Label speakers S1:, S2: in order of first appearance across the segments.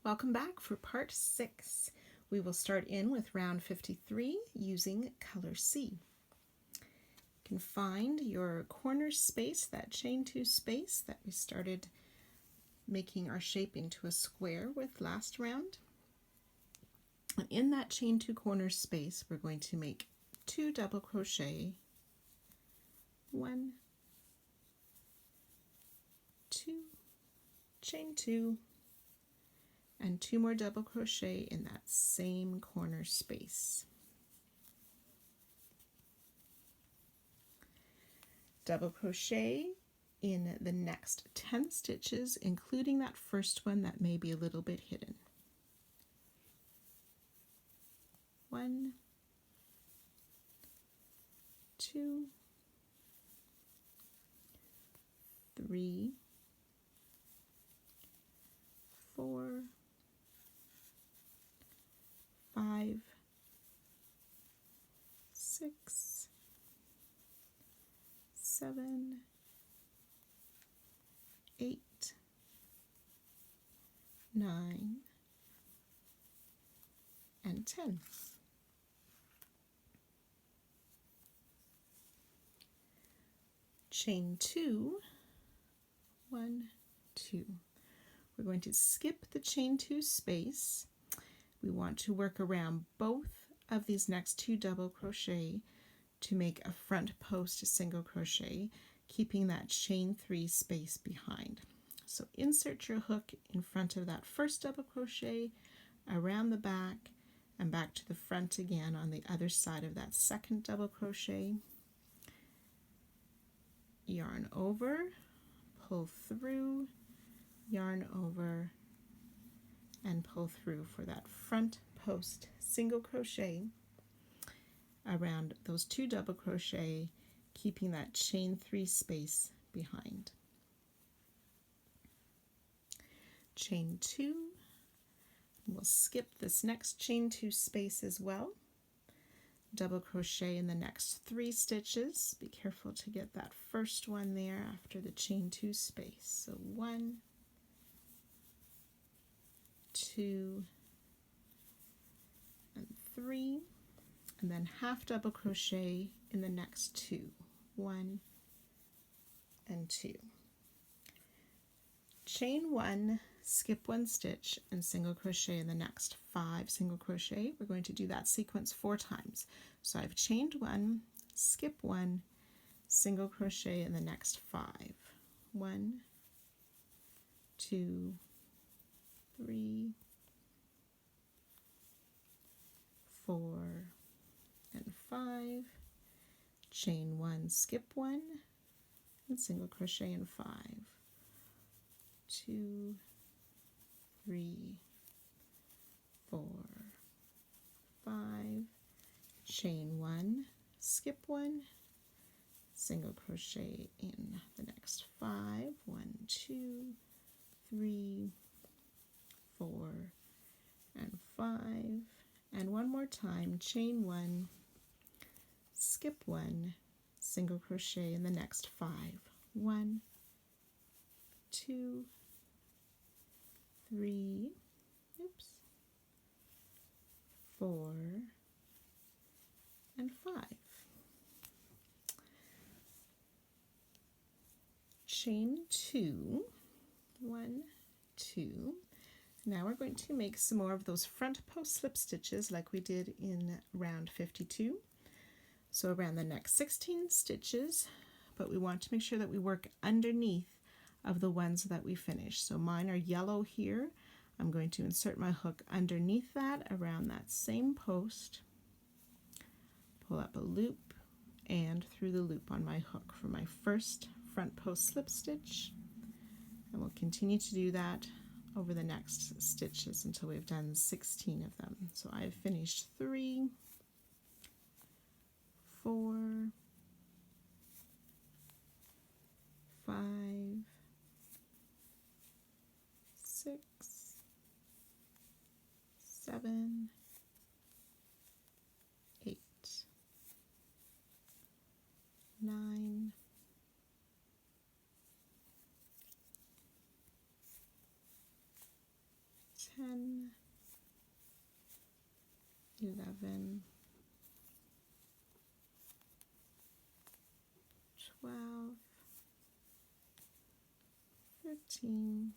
S1: Welcome back for part 6. We will start in with round 53 using color C. You can find your corner space, that chain 2 space that we started making our shape into a square with last round. And in that chain 2 corner space, we're going to make 2 double crochet, 1, 2, chain 2, and 2 more double crochet in that same corner space. Double crochet in the next 10 stitches, including that first one that may be a little bit hidden. 1, 2, 3, 4, 5, 6, 7, 8, 9, and 10. Chain 2, 1, 2. We're going to skip the chain 2 space. We want to work around both of these next 2 double crochet to make a front post single crochet, keeping that chain 3 space behind. So insert your hook in front of that first double crochet, around the back, and back to the front again on the other side of that second double crochet. Yarn over, pull through, yarn over, and pull through for that front post single crochet around those 2 double crochet, keeping that chain 3 space behind. Chain 2, we'll skip this next chain 2 space as well. Double crochet in the next 3 stitches. Be careful to get that first one there after the chain 2 space. So 1, 2, and 3, and then half double crochet in the next 2, 1 and 2. Chain 1, skip 1 stitch, and single crochet in the next 5 single crochet. We're going to do that sequence 4 times. So I've chained 1, skip 1, single crochet in the next 5. 1, 2, 3, 4, and 5. Chain 1, skip 1, and single crochet in 5. 2, 3, 4, 5, chain 1, skip 1, single crochet in the next 5. 1, 2, 3, 4, and 5. And one more time, chain 1, skip 1, single crochet in the next 5. 1, 2, 3, 4, and 5. Chain 2, 1, 2. Now we're going to make some more of those front post slip stitches like we did in round 52. So around the next 16 stitches, but we want to make sure that we work underneath of the ones that we finish. So mine are yellow here. I'm going to insert my hook underneath that around that same post, pull up a loop, and through the loop on my hook for my first front post slip stitch. And we'll continue to do that over the next stitches until we've done 16 of them. So I've finished 3, 4, 5, 6, 7, 8, 9, 10, 10, 11, 12, 13,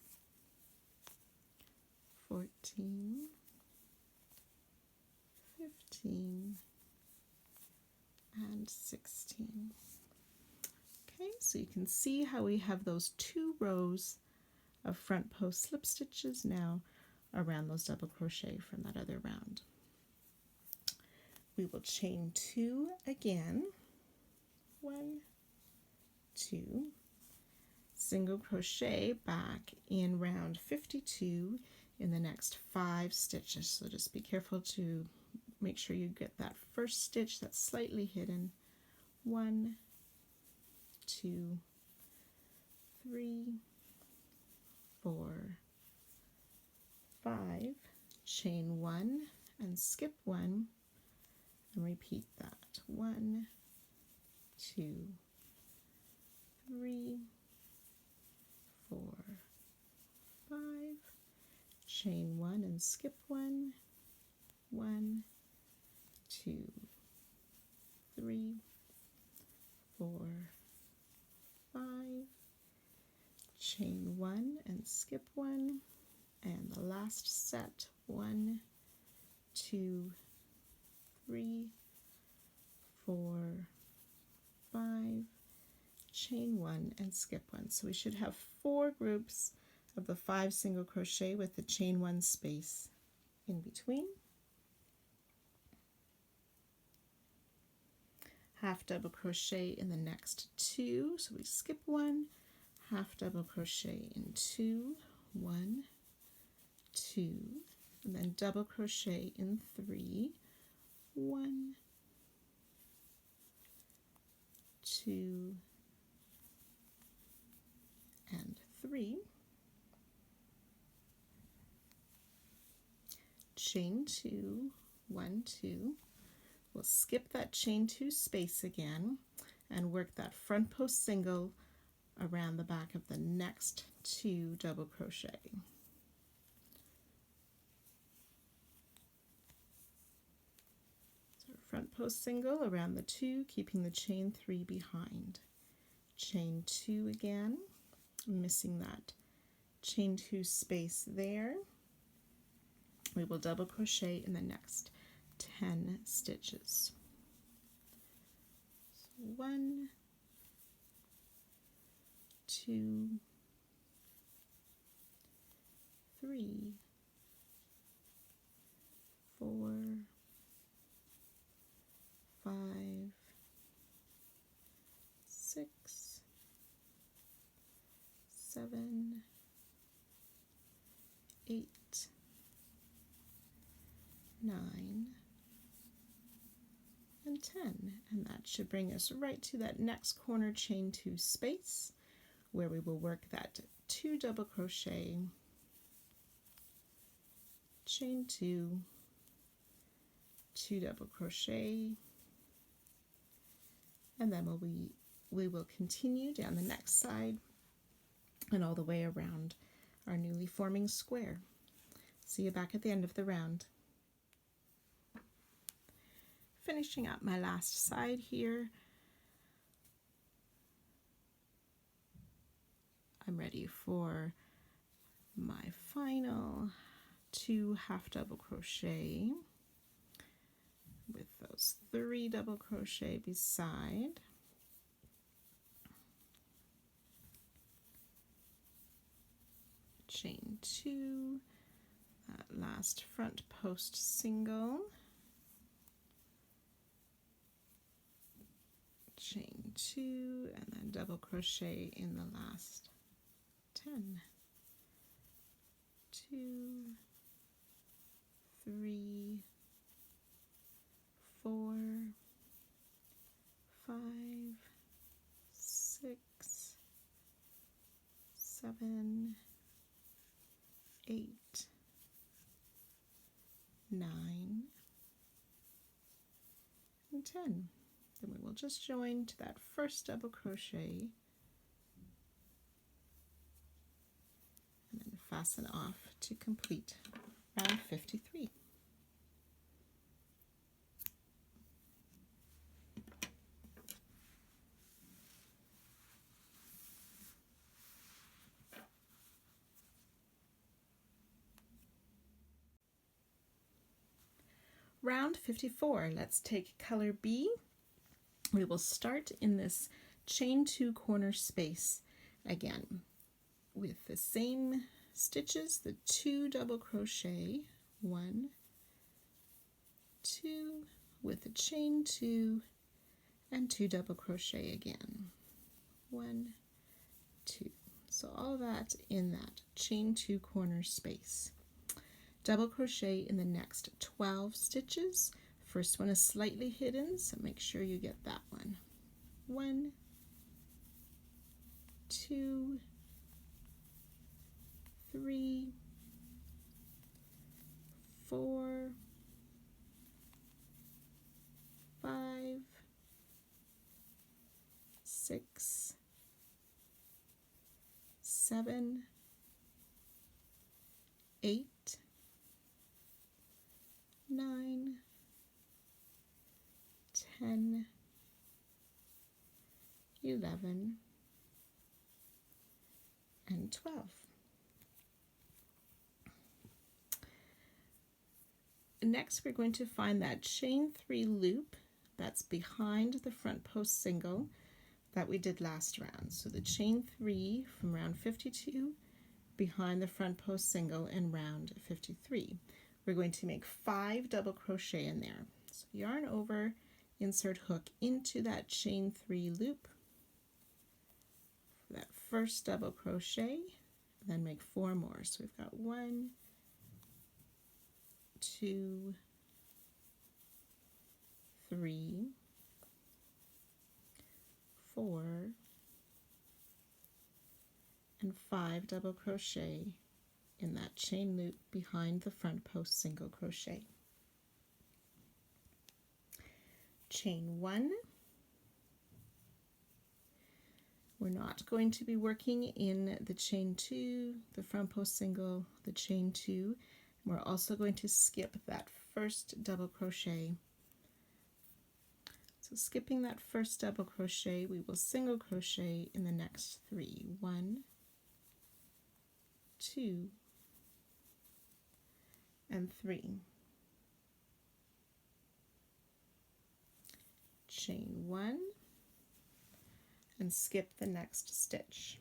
S1: 14, 15, and 16. Okay, so you can see how we have those 2 rows of front post slip stitches now around those double crochet from that other round. We will chain 2 again, 1, 2, single crochet back in round 52 in the next 5 stitches. So just be careful to make sure you get that first stitch that's slightly hidden. 1, 2, 3, 4, 5, chain 1 and skip 1 and repeat that. 1, 2, 3, 4, 5, chain 1 and skip 1, 1, 2, 3, 4, 5, chain 1 and skip 1, and the last set, 1, 2, 3, 4, 5, chain 1 and skip 1. So we should have 4 groups of the 5 single crochet with the chain 1 space in between. Half double crochet in the next 2, so we skip 1, half double crochet in 2, 1, 2, and then double crochet in 3, 1, 2, and 3, chain 2, 1, 2, we'll skip that chain 2 space again and work that front post single around the back of the next 2 double crochet. So front post single around the 2, keeping the chain 3 behind. Chain 2 again, missing that chain 2 space there. We will double crochet in the next 10 stitches. So 1, 2, 3, 4, 5, 6, 7, 8, 9, and 10, and that should bring us right to that next corner chain 2 space where we will work that 2 double crochet, chain 2, 2 double crochet, and then we will continue down the next side and all the way around our newly forming square. See you back at the end of the round. Finishing up my last side here. I'm ready for my final 2 half double crochet with those 3 double crochet beside. Chain 2, that last front post single, chain 2, and then double crochet in the last 10. 2, 3, 4, 5, 6, 7, 8, 9, and 10. Then we will just join to that first double crochet, and then fasten off to complete round 53. Round 54, let's take color B. We will start in this chain 2 corner space again with the same stitches, the 2 double crochet, 1, 2, with a chain 2 and 2 double crochet again, 1, 2. So all that in that chain 2 corner space. Double crochet in the next 12 stitches. First one is slightly hidden, so make sure you get that one. 1, 2, 3, 4, 5, 6, 7, 8, 9, 10, 11, and 12. Next, we're going to find that chain 3 loop that's behind the front post single that we did last round. So the chain 3 from round 52 behind the front post single in round 53. We're going to make 5 double crochet in there. So yarn over, insert hook into that chain 3 loop for that first double crochet, then make 4 more. So we've got 1, 2, 3, 4, and 5 double crochet in that chain loop behind the front post single crochet. Chain 1. We're not going to be working in the chain 2, the front post single, the chain 2. We're also going to skip that first double crochet. So skipping that first double crochet, we will single crochet in the next 3. 1, 2, and 3. Chain 1 and skip the next stitch,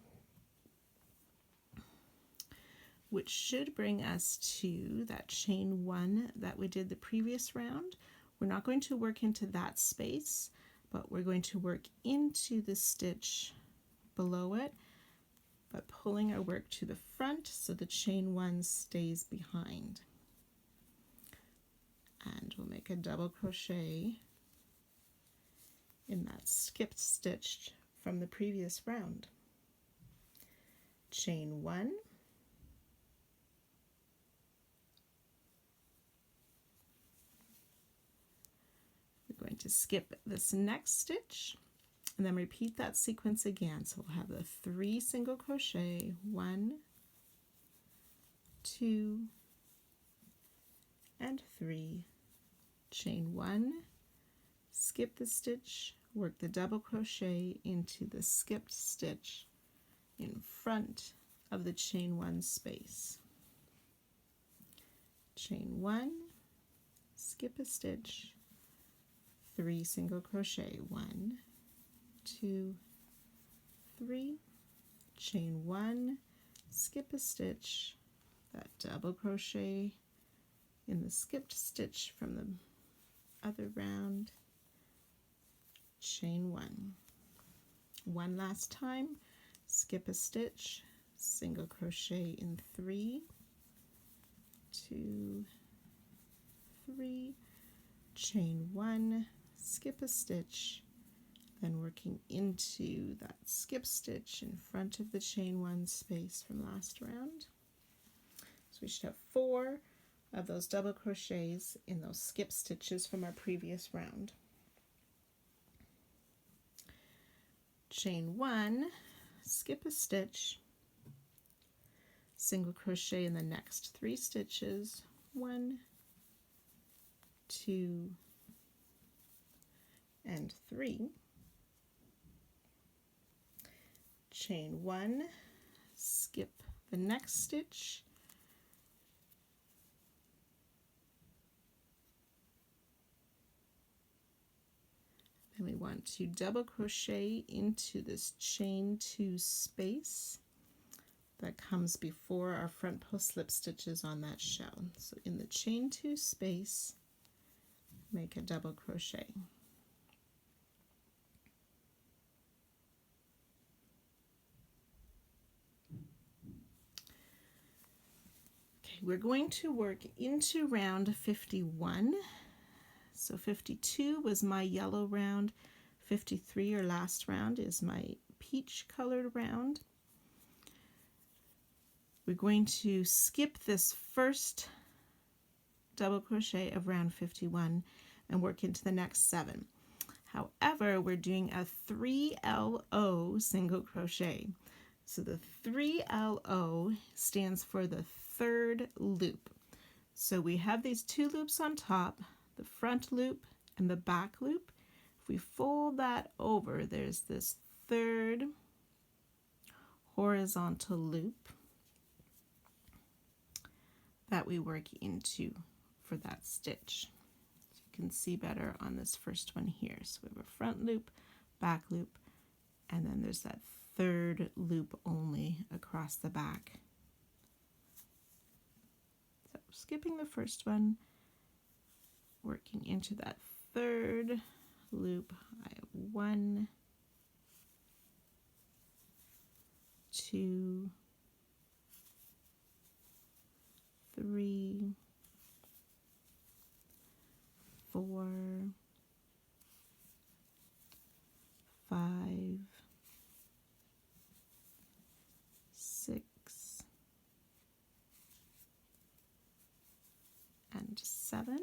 S1: which should bring us to that chain 1 that we did the previous round. We're not going to work into that space, but we're going to work into the stitch below it, but pulling our work to the front so the chain 1 stays behind. And we'll make a double crochet in that skipped stitch from the previous round. Chain 1, we're going to skip this next stitch and then repeat that sequence again. So we'll have the 3 single crochet, 1, 2, and 3, chain 1, skip the stitch, work the double crochet into the skipped stitch in front of the chain 1 space. Chain 1, skip a stitch, 3 single crochet, 1, 2, 3, chain 1, skip a stitch, that double crochet in the skipped stitch from the other round, chain 1. One last time, skip a stitch, single crochet in 3, 2, 3, chain 1, skip a stitch, then working into that skip stitch in front of the chain 1 space from last round. So we should have 4 of those double crochets in those skip stitches from our previous round. Chain 1, skip a stitch, single crochet in the next 3 stitches, 1, 2, and 3, chain 1, skip the next stitch, then we want to double crochet into this chain 2 space that comes before our front post slip stitches on that shell. So in the chain 2 space, make a double crochet. Okay, we're going to work into round 51. So 52 was my yellow round, 53 or last round is my peach colored round. We're going to skip this first double crochet of round 51 and work into the next 7. However, we're doing a 3LO single crochet. So the 3LO stands for the third loop. So we have these 2 loops on top, the front loop and the back loop. If we fold that over, there's this third horizontal loop that we work into for that stitch. So you can see better on this first one here. So we have a front loop, back loop, and then there's that third loop only across the back. So skipping the first one, working into that third loop, I have 1, 2, 3, 4, 5, 6, and 7,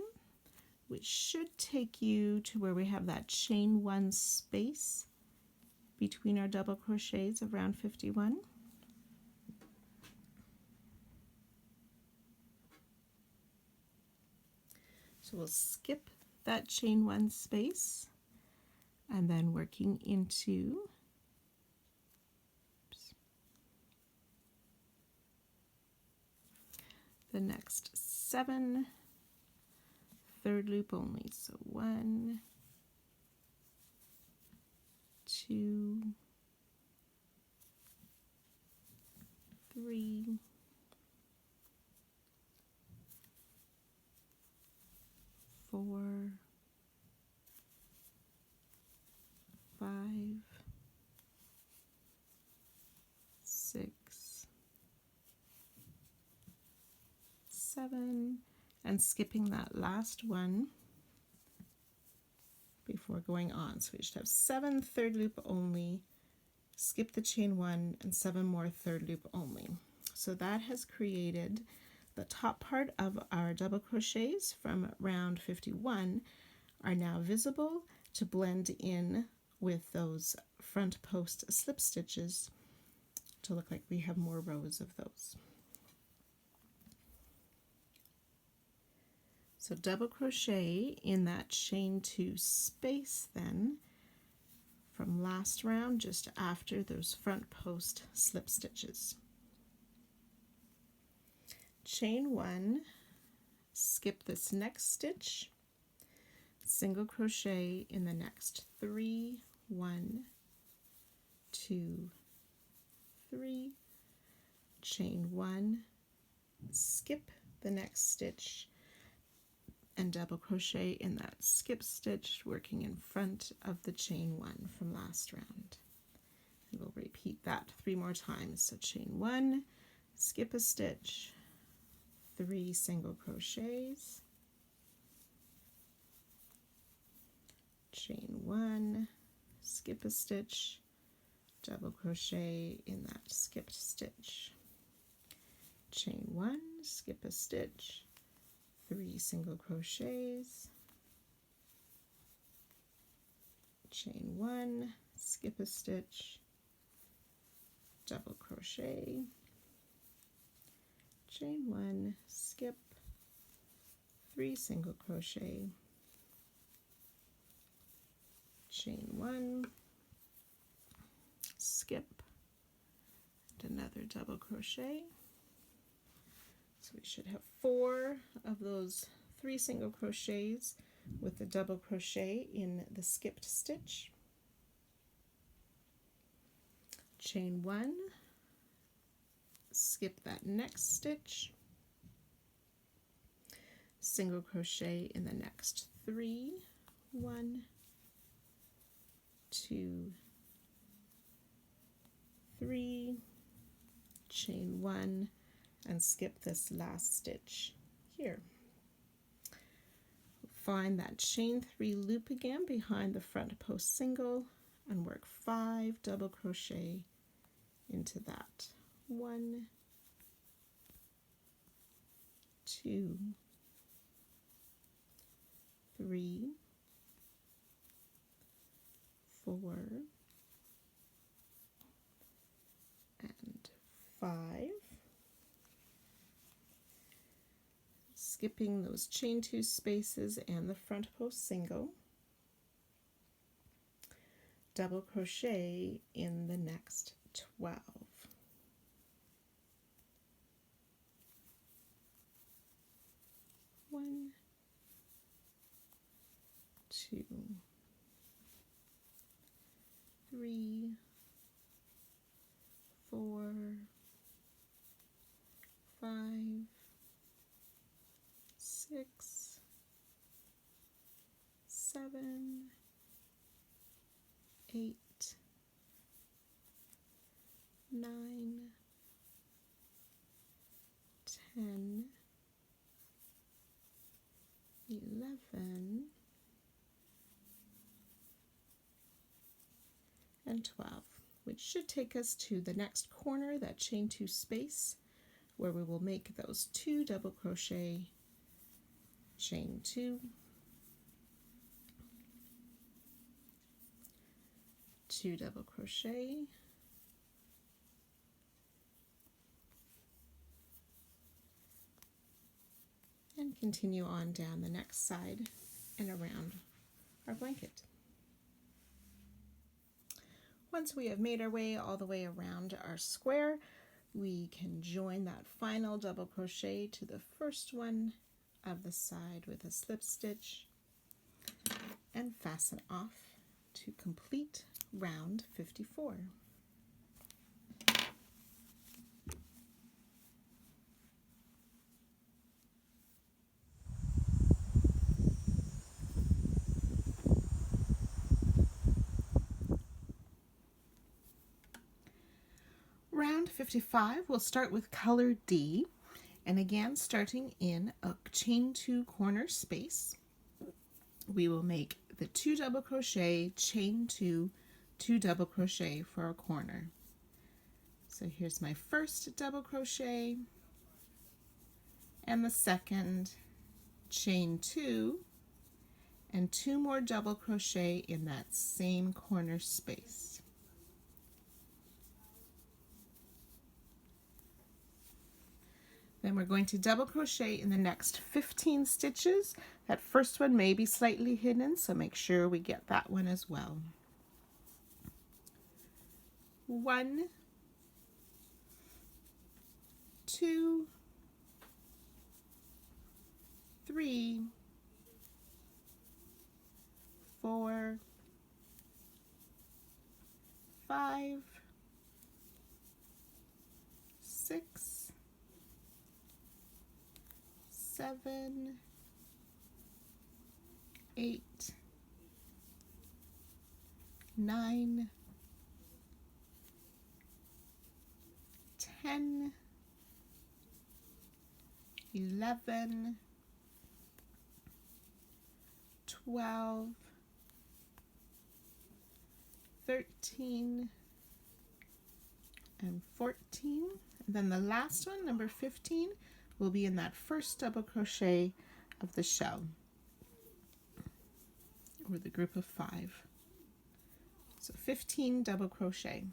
S1: which should take you to where we have that chain 1 space between our double crochets of round 51. So we'll skip that chain 1 space and then working into the next 7, third loop only. So 1, 2, 3, 4, 5, 6, 7, and skipping that last one before going on. So we should have 7 third loop only, skip the chain 1, and 7 more third loop only. So that has created the top part of our double crochets from round 51 are now visible to blend in with those front post slip stitches to look like we have more rows of those. So double crochet in that chain 2 space then from last round just after those front post slip stitches. Chain 1, skip this next stitch, single crochet in the next 3, 1, 2, 3, chain 1, skip the next stitch, and double crochet in that skip stitch working in front of the chain 1 from last round. And we'll repeat that 3 more times. So chain 1, skip a stitch, 3 single crochets, chain 1, skip a stitch, double crochet in that skipped stitch, chain 1, skip a stitch, 3 single crochets, chain 1, skip a stitch, double crochet, chain 1, skip, 3 single crochet, chain 1, skip, and another double crochet. So we should have 4 of those 3 single crochets with the double crochet in the skipped stitch. Chain 1, skip that next stitch, single crochet in the next 3, 1, 2, 3, chain 1, and skip this last stitch here. Find that chain 3 loop again behind the front post single and work 5 double crochet into that. 1, 2, 3, 4, and 5. Skipping those chain 2 spaces and the front post single, double crochet in the next 12. 1, 2, 3, 4, 5, 6, 7, 8, 9, 10, 11, and 12, which should take us to the next corner, that chain 2 space, where we will make those 2 double crochet, chain 2, 2 double crochet, and continue on down the next side and around our blanket. Once we have made our way all the way around our square, we can join that final double crochet to the first one of the side with a slip stitch and fasten off to complete round 54. Round 55, we'll start with color D, and again starting in a chain 2 corner space, we will make the 2 double crochet, chain 2, 2 double crochet for a corner. So here's my first double crochet and the second, chain 2, and 2 more double crochet in that same corner space. Then we're going to double crochet in the next 15 stitches. That first one may be slightly hidden, so make sure we get that one as well. 1, 2, 3, 4, 5, 6, 7, 8, 9, 10, 11, 12, 13, and 14. And then the last one, number 15, will be in that first double crochet of the shell, or the group of 5. So 15 double crochet.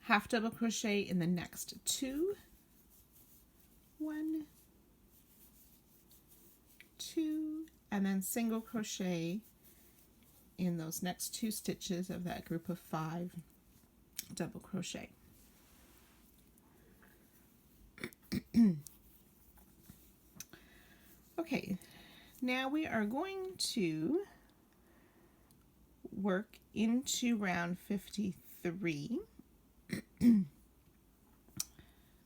S1: half double crochet in the next 2, 1, 2, and then single crochet in those next 2 stitches of that group of 5 double crochet. Okay, now we are going to work into round 53.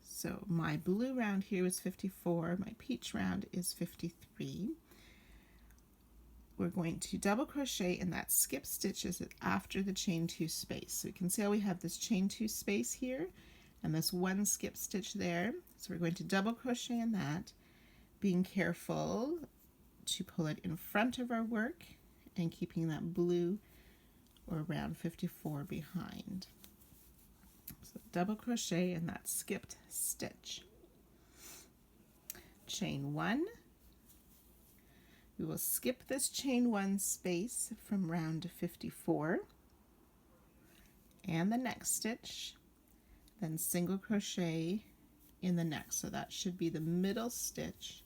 S1: So my blue round here is 54, my peach round is 53. We're going to double crochet in that skip stitches after the chain 2 space. So you can see how we have this chain 2 space here and this 1 skip stitch there. So we're going to double crochet in that, being careful to pull it in front of our work and keeping that blue or round 54 behind. So double crochet in that skipped stitch. Chain 1. We will skip this chain 1 space from round 54 and the next stitch, then single crochet in the next. So that should be the middle stitch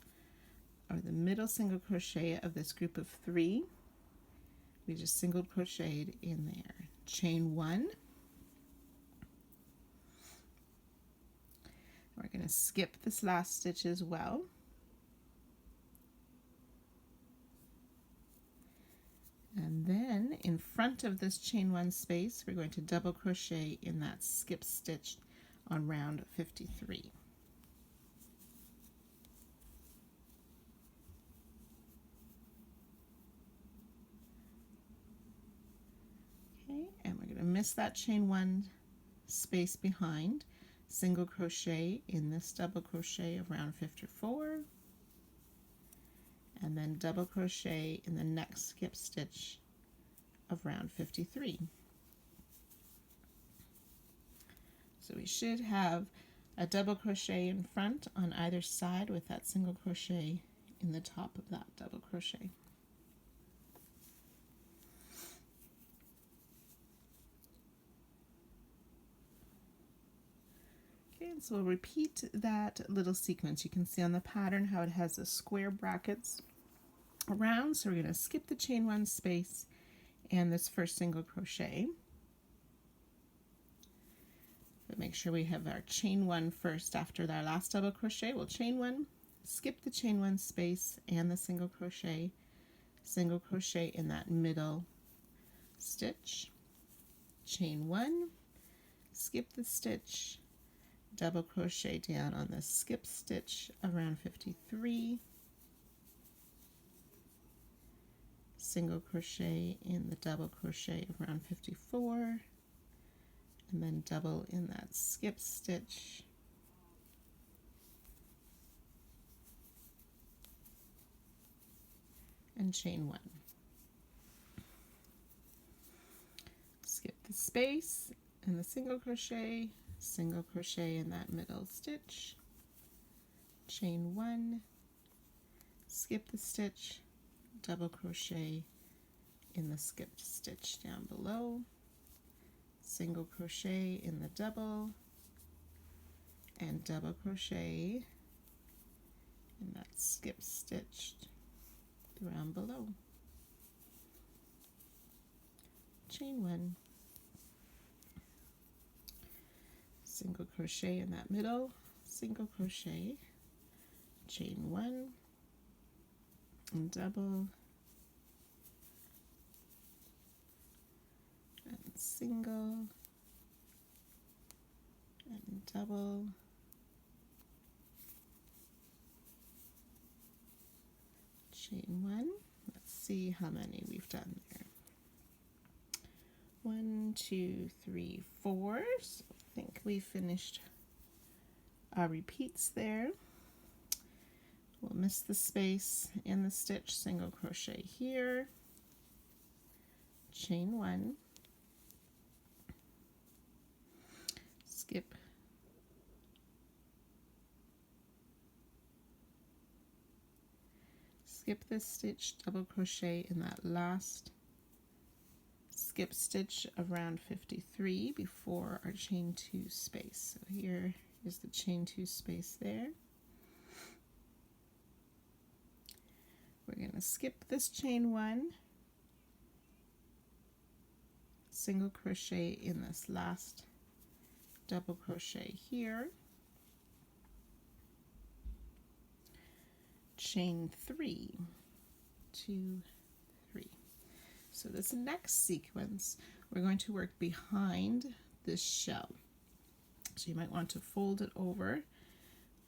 S1: or the middle single crochet of this group of 3. We just single crocheted in there. Chain 1. We're going to skip this last stitch as well. And then in front of this chain 1 space, we're going to double crochet in that skip stitch on round 53. Okay, and we're going to miss that chain 1 space behind, single crochet in this double crochet of round 54, and then double crochet in the next skip stitch of round 53. So we should have a double crochet in front on either side with that single crochet in the top of that double crochet. Okay, and so we'll repeat that little sequence. You can see on the pattern how it has the square brackets around. So we're going to skip the chain 1 space and this first single crochet. But make sure we have our chain 1 first after our last double crochet. We'll chain 1, skip the chain 1 space and the single crochet in that middle stitch, chain 1, skip the stitch, double crochet down on the skip stitch around 53, single crochet in the double crochet around 54, and then double in that skip stitch, and chain 1. Skip the space and the single crochet in that middle stitch, chain 1, skip the stitch, double crochet in the skipped stitch down below, single crochet in the double, and double crochet in that skip stitch around below, chain 1, single crochet in that middle, single crochet, chain 1, and double, and single, and double, chain 1. Let's see how many we've done there. 1, 2, 3, 4. So I think we finished our repeats there. We'll miss the space in the stitch, single crochet here, chain 1, skip, skip this stitch, double crochet in that last skip stitch of round 53 before our chain 2 space. So here is the chain 2 space there. We're going to skip this chain 1, single crochet in this last double crochet here, chain 3, 2, 3. So this next sequence, we're going to work behind this shell. So you might want to fold it over,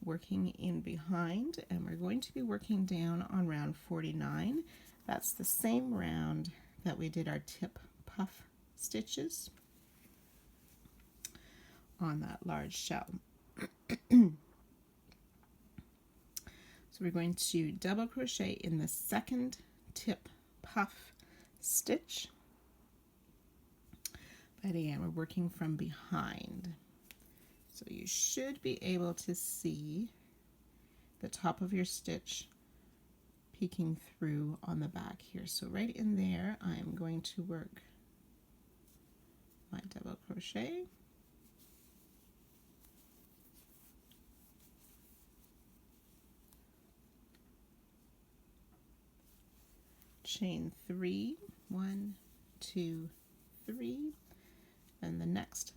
S1: working in behind, and we're going to be working down on round 49. That's the same round that we did our tip puff stitches on that large shell. So we're going to double crochet in the second tip puff stitch, but again we're working from behind. So you should be able to see the top of your stitch peeking through on the back here. So right in there I'm going to work my double crochet, chain 3, 1, 2, 3, and the next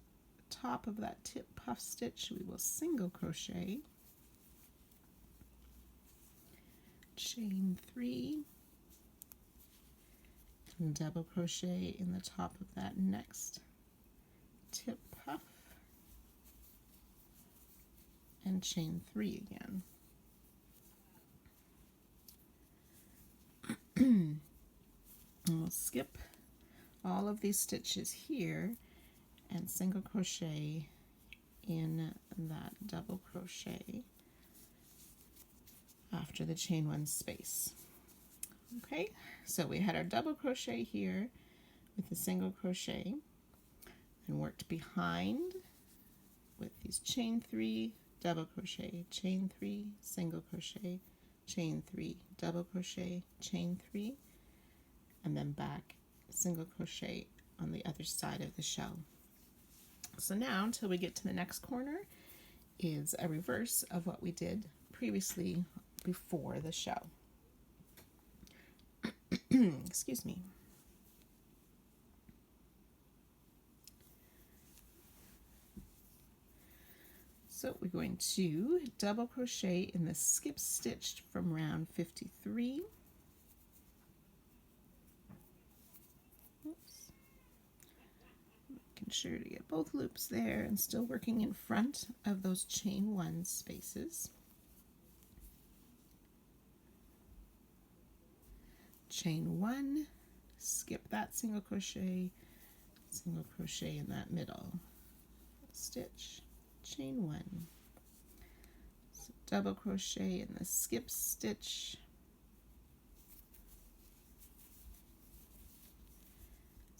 S1: top of that tip puff stitch we will single crochet, chain 3, and double crochet in the top of that next tip puff, and chain 3 again. And we'll skip all of these stitches here and single crochet in that double crochet after the chain 1 space. Okay, so we had our double crochet here with the single crochet and worked behind with these chain 3, double crochet, chain 3, single crochet, chain 3, double crochet, chain 3, and then back single crochet on the other side of the shell. So now until we get to the next corner is a reverse of what we did previously before the shell. Excuse me. So we're going to double crochet in the skip stitch from round 53. Oops. Making sure to get both loops there and still working in front of those chain 1 spaces. Chain 1, skip that single crochet in that middle stitch, chain 1, so double crochet in the skip stitch,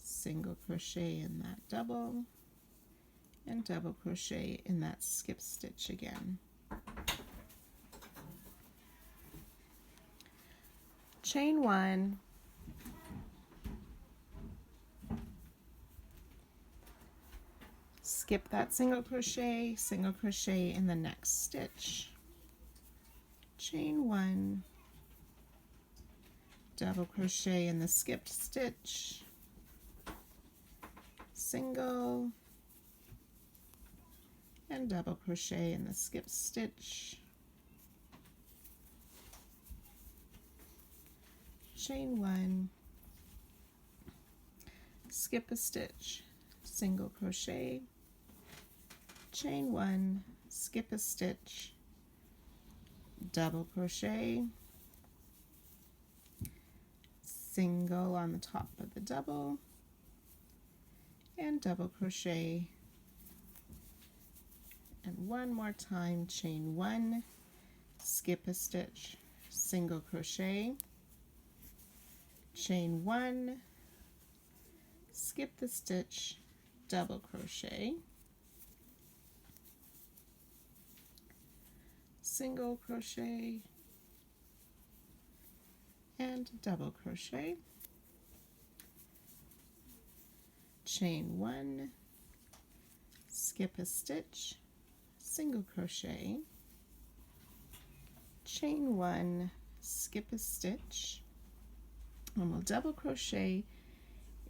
S1: single crochet in that double, and double crochet in that skip stitch again. Chain 1, skip that single crochet in the next stitch, chain 1, double crochet in the skipped stitch, single, and double crochet in the skipped stitch, chain 1, skip a stitch, single crochet, chain 1, skip a stitch, double crochet, single on the top of the double, and double crochet, and one more time, chain 1, skip a stitch, single crochet, chain 1, skip the stitch, double crochet, single crochet, and double crochet, chain 1, skip a stitch, single crochet, chain 1, skip a stitch, and we'll double crochet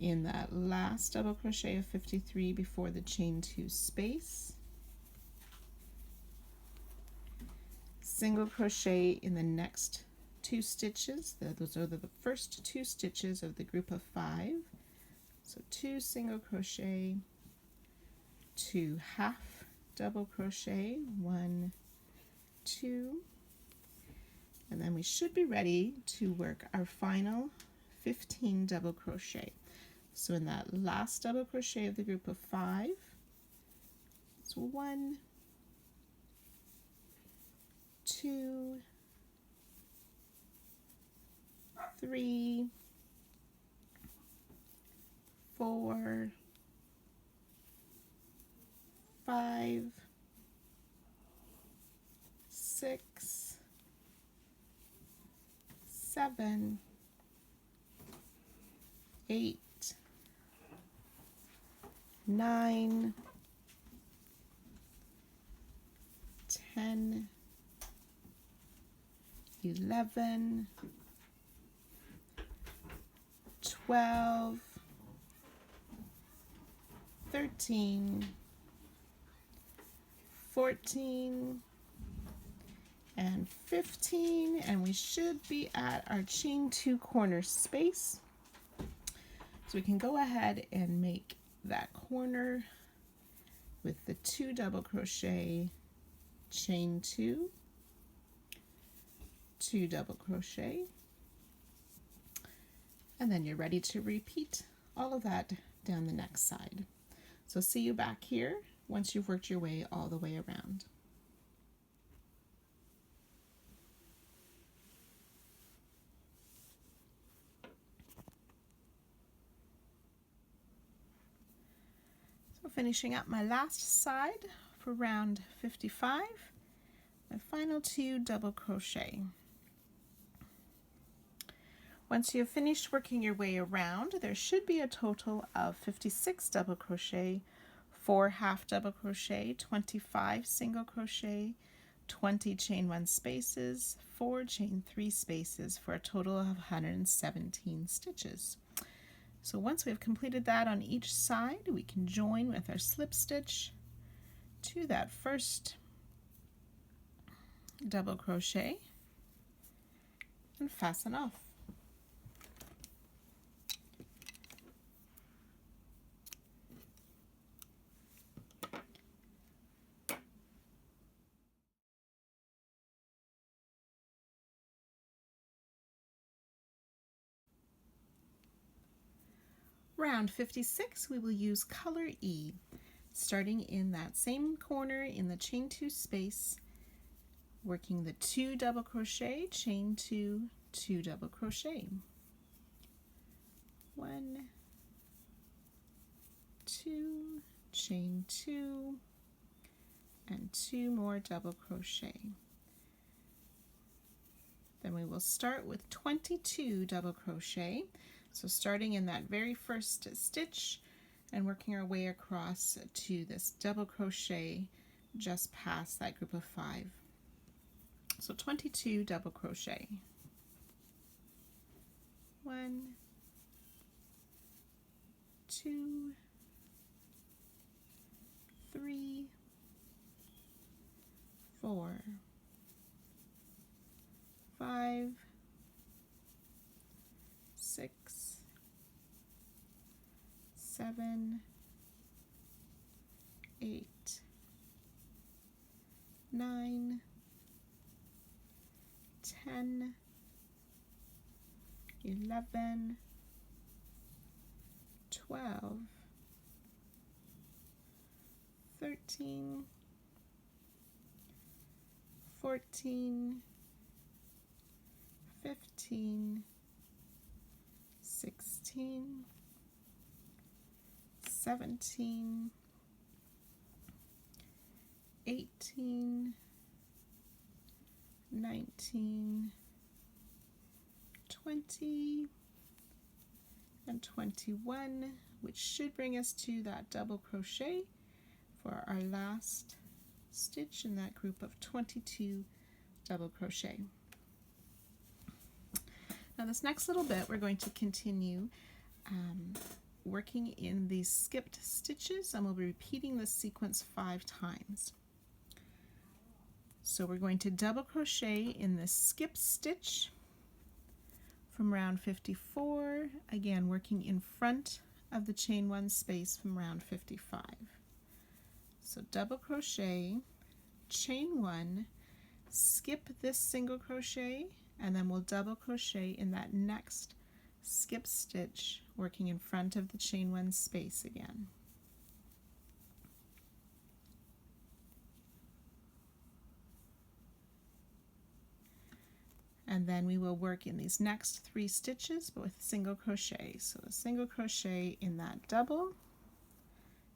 S1: in that last double crochet of 53 before the chain 2 space, single crochet in the next 2 stitches. Those are the first 2 stitches of the group of 5. So 2 single crochet, 2 half double crochet, 1, 2, and then we should be ready to work our final 15 double crochet. So in that last double crochet of the group of 5, it's 1, 2, 3, 4, 5, 6, 7, 8, 9, 10, 11, 12, 13, 14, and 15, and we should be at our chain 2 corner space. So we can go ahead and make that corner with the 2 double crochet, chain 2, 2 double crochet, and then you're ready to repeat all of that down the next side. So see you back here once you've worked your way all the way around. So finishing up my last side for round 55, my final 2 double crochet. Once you've finished working your way around, there should be a total of 56 double crochet, 4 half double crochet, 25 single crochet, 20 chain 1 spaces, 4 chain 3 spaces for a total of 117 stitches. So once we've completed that on each side, we can join with our slip stitch to that first double crochet and fasten off. Round 56, we will use color E, starting in that same corner in the chain 2 space, working the 2 double crochet, chain 2, 2 double crochet. 1, 2, chain 2, and 2 more double crochet. Then we will start with 22 double crochet. So starting in that very first stitch and working our way across to this double crochet just past that group of 5. So 22 double crochet. 1, 2, 3, 4, 5, 6, 7, 8, 9, 10, 11, 12, 13, 14, 15, 16, 17, 18, 19, 20, and 21, which should bring us to that double crochet for our last stitch in that group of 22 double crochet. Now this next little bit we're going to continue working in these skipped stitches, and we'll be repeating this sequence 5 times. So we're going to double crochet in this skip stitch from round 54, again working in front of the chain 1 space from round 55. So double crochet, chain 1, skip this single crochet, and then we'll double crochet in that next skip stitch working in front of the chain 1 space again. And then we will work in these next 3 stitches but with single crochet. So a single crochet in that double,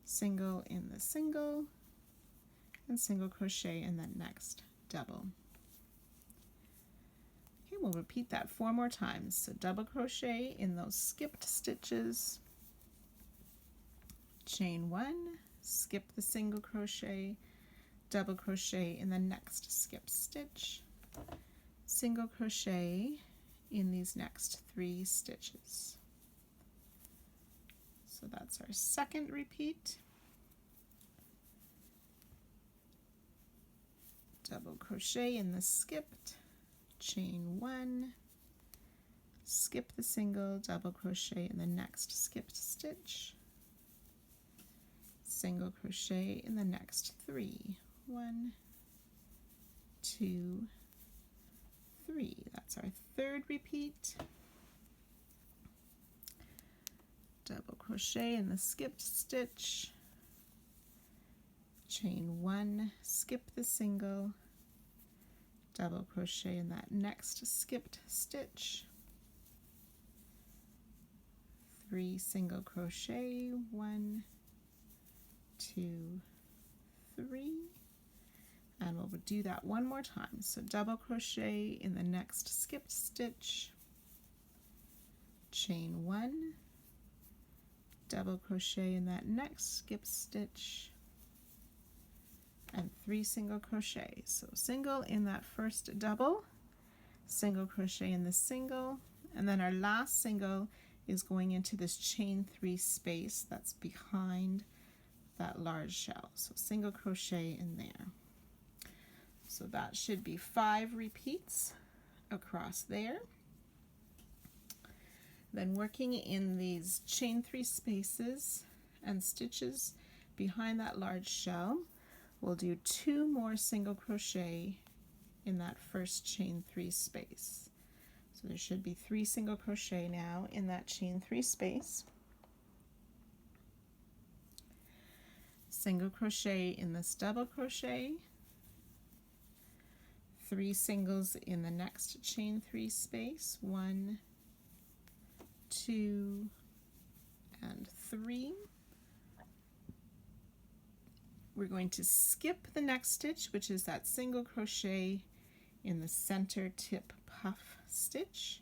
S1: single in the single, and single crochet in that next double. Okay, we'll repeat that 4 more times. So double crochet in those skipped stitches, chain 1, skip the single crochet, double crochet in the next skip stitch, single crochet in these next 3 stitches. So that's our second repeat. Double crochet in the skipped, chain 1, skip the single, double crochet in the next skipped stitch, single crochet in the next 3. 1, 2, 3. That's our third repeat. Double crochet in the skipped stitch, chain 1, skip the single, double crochet in that next skipped stitch, 3 single crochet, 1, 2, 3, and we'll do that one more time. So double crochet in the next skipped stitch, chain 1, double crochet in that next skip stitch, and 3 single crochet. So single in that first double, single crochet in the single, and then our last single is going into this chain 3 space that's behind that large shell. So single crochet in there. So that should be 5 repeats across there. Then working in these chain 3 spaces and stitches behind that large shell, we'll do 2 more single crochet in that first chain 3 space. So there should be 3 single crochet now in that chain 3 space. Single crochet in this double crochet, 3 singles in the next chain 3 space, 1, 2, and 3. We're going to skip the next stitch, which is that single crochet in the center tip puff stitch,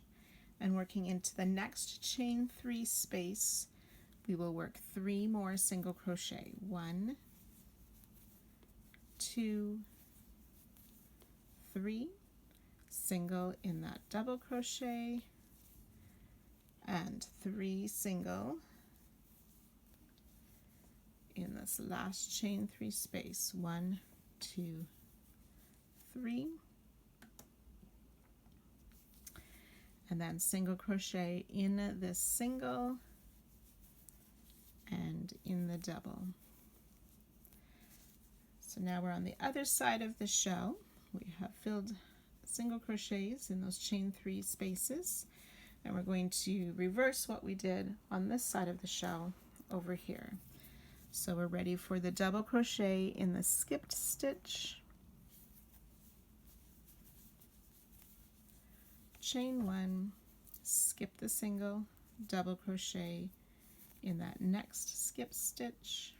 S1: and working into the next chain 3 space, we will work 3 more single crochet, 1, 2, 3, single in that double crochet, and 3 single in this last chain 3 space, 1, 2, 3, and then single crochet in this single and in the double. So now we're on the other side of the shell. We have filled single crochets in those chain 3 spaces, and we're going to reverse what we did on this side of the shell over here. So we're ready for the double crochet in the skipped stitch, chain 1, skip the single, double crochet in that next skip stitch,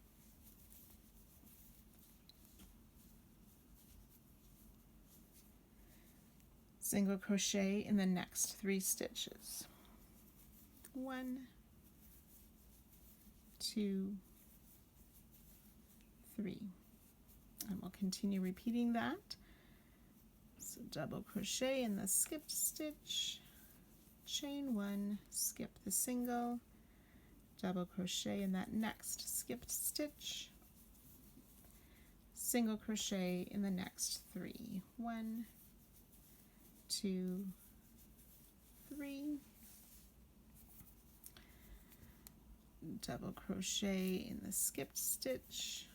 S1: single crochet in the next 3 stitches, 1, 2, 3, and we'll continue repeating that. So double crochet in the skipped stitch, chain 1, skip the single, double crochet in that next skipped stitch, single crochet in the next 3, 1, 2, 3, double crochet in the skipped stitch,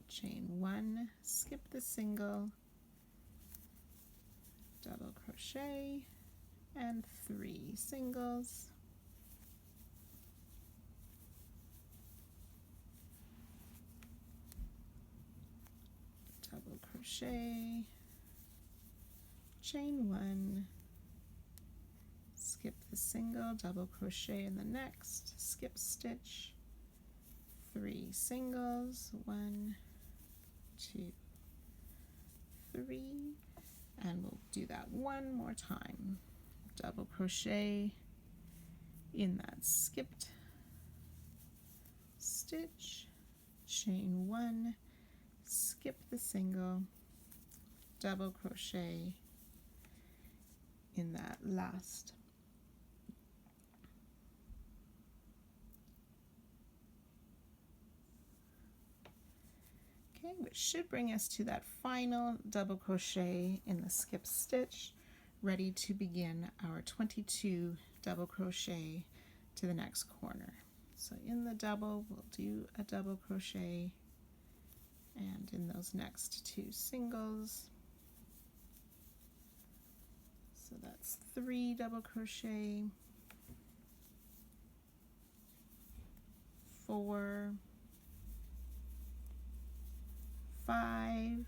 S1: chain 1, skip the single, double crochet, and 3 singles, double crochet, chain 1, skip the single, double crochet in the next skip stitch, 3 singles, 1, 2, 3, and we'll do that one more time. Double crochet in that skipped stitch, chain 1, skip the single, double crochet in that last which should bring us to that final double crochet in the skip stitch, ready to begin our 22 double crochet to the next corner. So in the double, we'll do a double crochet, and in those next 2 singles, so that's 3 double crochet, 4, 5,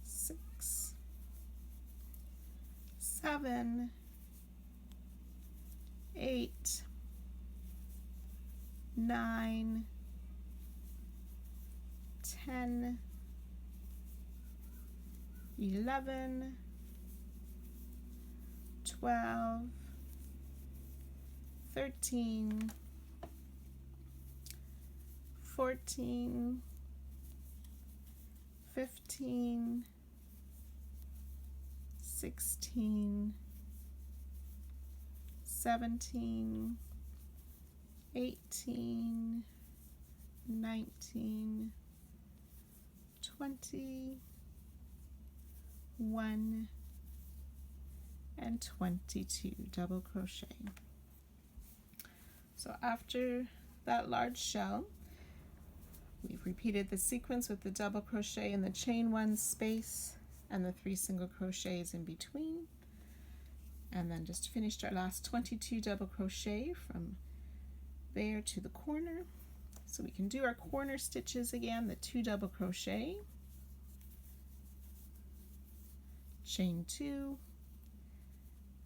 S1: 6, 7, 8, 9, 10, 11, 12, 13, 14, 15, 16, 17, 18, 19, 20, 1, and 22 double crochet. So after that large shell, we've repeated the sequence with the double crochet in the chain 1 space and the 3 single crochets in between, and then just finished our last 22 double crochet from there to the corner. So we can do our corner stitches again, the 2 double crochet, chain 2,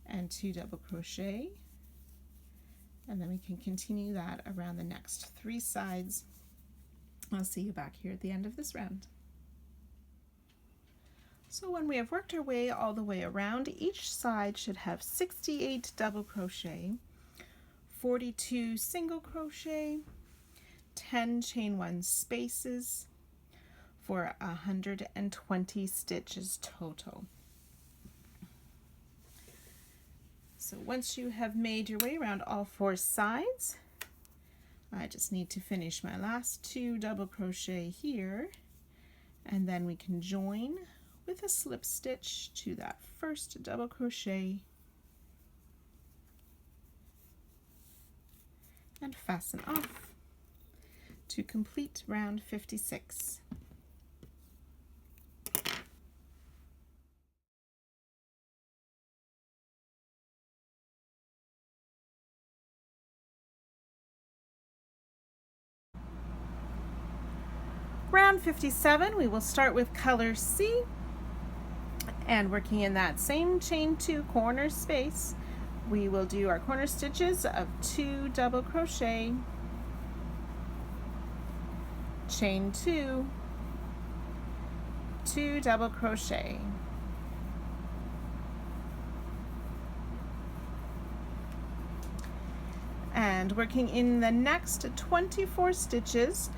S1: and 2 double crochet, and then we can continue that around the next 3 sides. I'll see you back here at the end of this round. So when we have worked our way all the way around, each side should have 68 double crochet, 42 single crochet, 10 chain 1 spaces for 120 stitches total. So once you have made your way around all 4 sides, I just need to finish my last 2 double crochet here, and then we can join with a slip stitch to that first double crochet and fasten off to complete round 56. Round 57, we will start with color C, and working in that same chain 2 corner space, we will do our corner stitches of 2 double crochet, chain 2, 2 double crochet, And working in the next 24 stitches,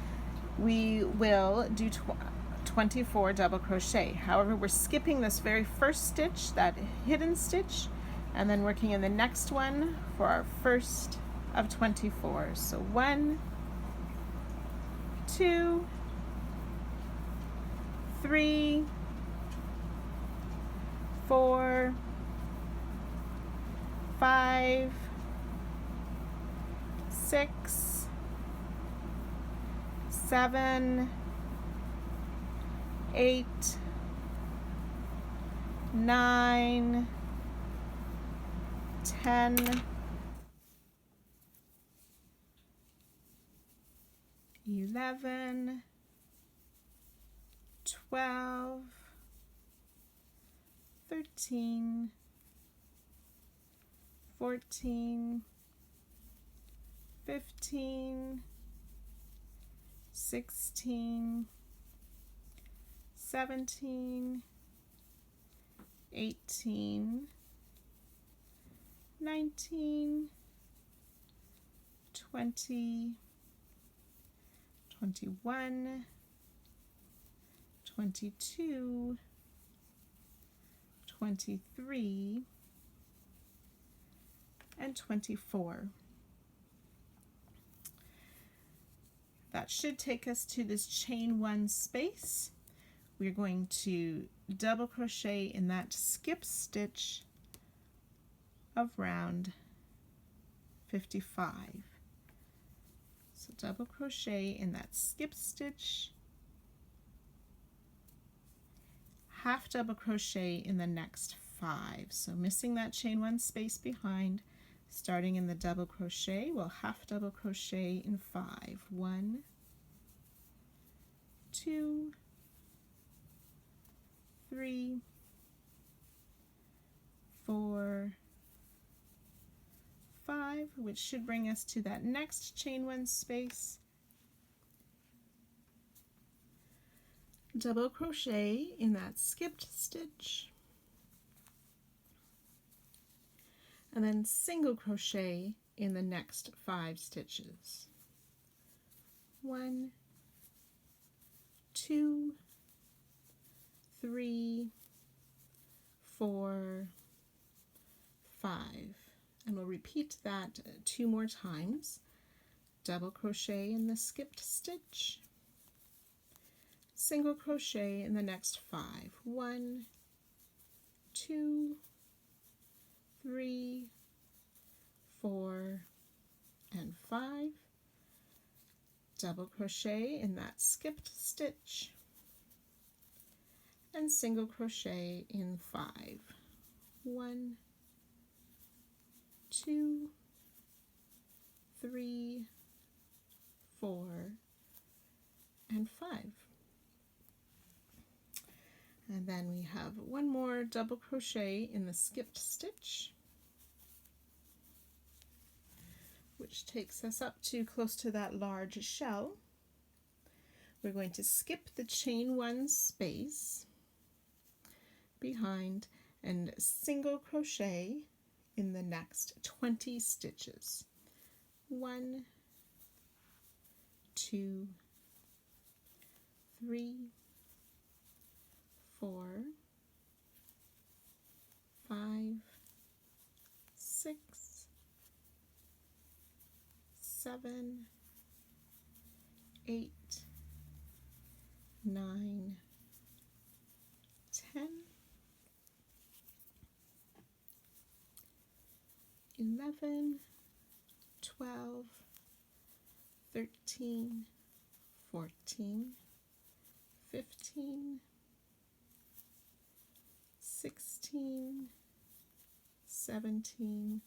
S1: we will do 24 double crochet. However, we're skipping this very first stitch, that hidden stitch, and then working in the next one for our first of 24. So 1, 2, 3, 4, 5, 6, 7, 8, 9, 10, 11, 12, 13, 14, 15, 16, 17, 18, 19, 20, 21, 22, 23, and 24. That should take us to this chain 1 space. We're going to double crochet in that skip stitch of round 55. So double crochet in that skip stitch, half double crochet in the next 5. So missing that chain 1 space behind, starting in the double crochet, we'll half double crochet in 5. 1, 2, 3, 4, 5, which should bring us to that next chain 1 space. Double crochet in that skipped stitch, and then single crochet in the next 5 stitches. 1, 2, 3, 4, 5. And we'll repeat that 2 more times. Double crochet in the skipped stitch, single crochet in the next 5. 1, 2, 3, 4, and 5. Double crochet in that skipped stitch, and single crochet in 5. 1, 2, 3, 4, and 5. And then we have one more double crochet in the skipped stitch, which takes us up to close to that large shell. We're going to skip the chain 1 space behind and single crochet in the next 20 stitches. 1, 2, 3, 4, 5, 6, 7, 8, 9, 10, 11, 12, 13, 14, 15, 16, 17,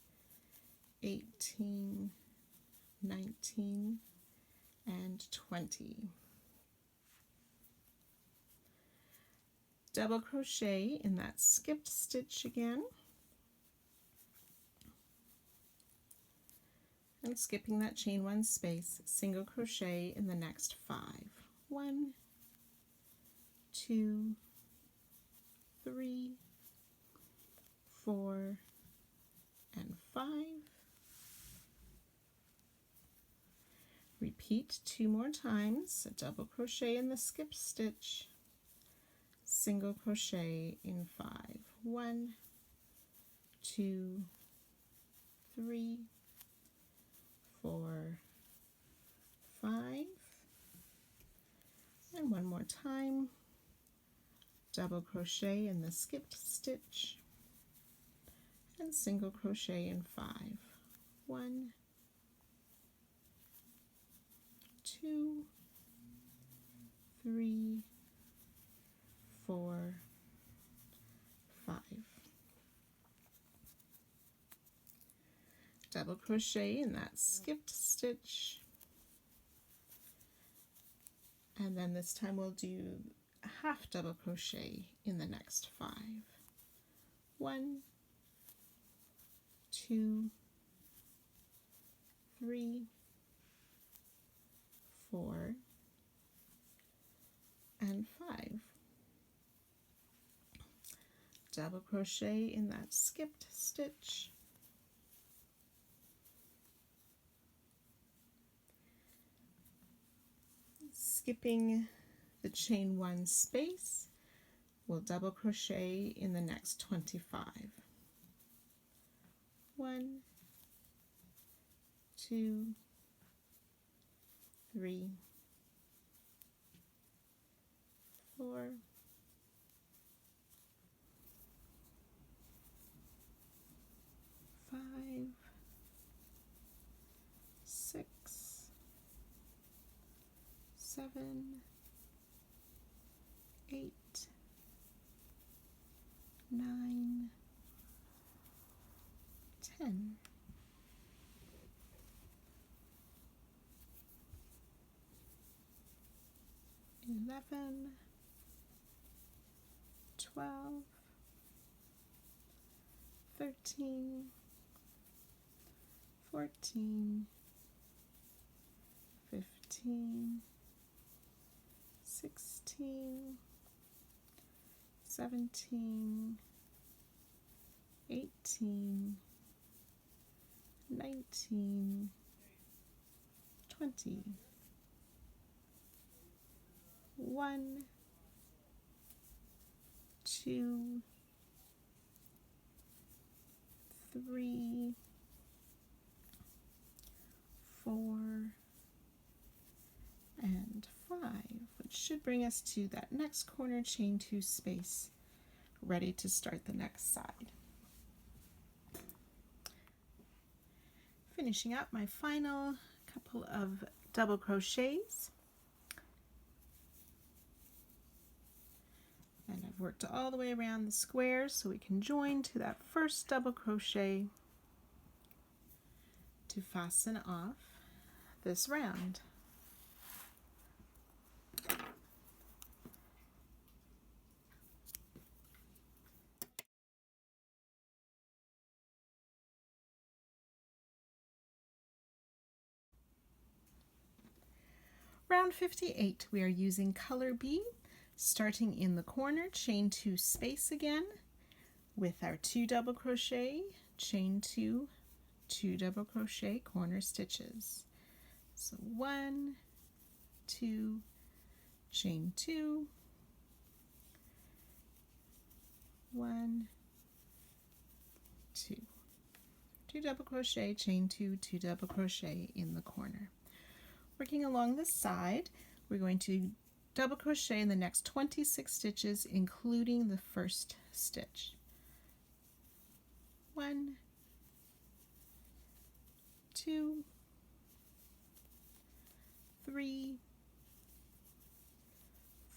S1: 18, 19, and 20. Double crochet in that skipped stitch again, and skipping that chain 1 space, single crochet in the next 5. 1, 2, 3, 4, and 5. Repeat 2 more times, a double crochet in the skip stitch, single crochet in 5. 1, 2, 3, 4, 5, and one more time, double crochet in the skipped stitch and single crochet in 5. 1, 2, 3, 4, 5. Double crochet in that skipped stitch, and then this time we'll do a half double crochet in the next 5. 1, 2, 3, 4, and 5. Double crochet in that skipped stitch, skipping the chain 1 space, we'll double crochet in the next 25. 1, 2, 3, 4, 5, 6, 7, 8, 9, 10. 11, 12, 13, 14, 15, 16, 17, 18, 19, 20. 1, 2, 3, 4, and 5, which should bring us to that next corner chain 2 space, ready to start the next side. Finishing up my final couple of double crochets. And I've worked all the way around the square so we can join to that first double crochet to fasten off this round. Round 58, we are using color B, starting in the corner, chain 2 space again with our 2 double crochet, chain 2, 2 double crochet corner stitches. So 1, 2, chain 2, 1, 2. 2 double crochet, chain 2, 2 double crochet in the corner. Working along the side, we're going to double crochet in the next 26 stitches, including the first stitch. 1, 2, 3,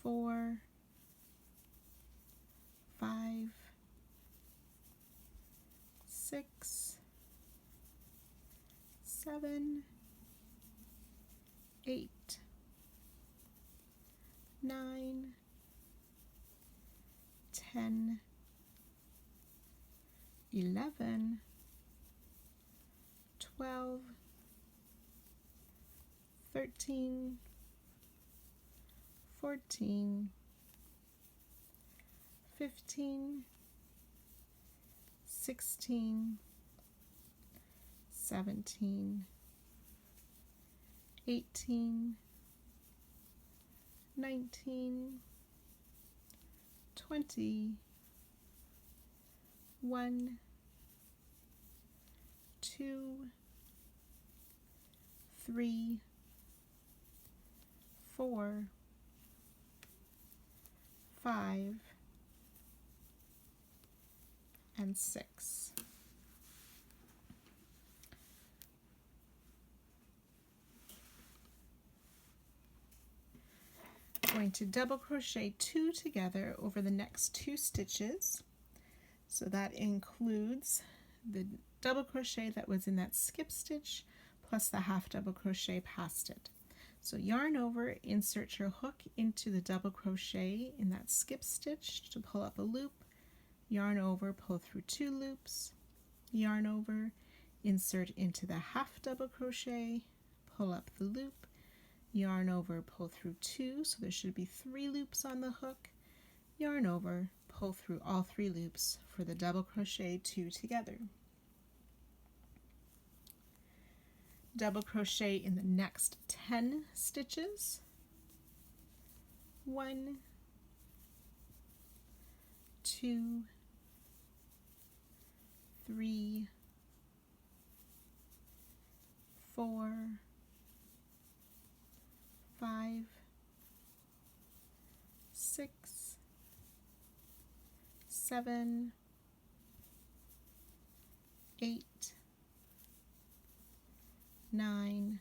S1: 4, 5, 6, 7, 8, 9, 10, 11, 12, 13, 14, 15, 16, 17, 18, 19, 20, 1, 2, 3, 4, 5, and 6. Going to double crochet 2 together over the next 2 stitches. So that includes the double crochet that was in that skip stitch plus the half double crochet past it. So yarn over, insert your hook into the double crochet in that skip stitch to pull up a loop, yarn over, pull through 2 loops, yarn over, insert into the half double crochet, pull up the loop, yarn over, pull through 2, so there should be 3 loops on the hook, yarn over, pull through all 3 loops for the double crochet 2 together. Double crochet in the next 10 stitches. 1, 2, 3, 4, 5, 6, 7, 8, 9,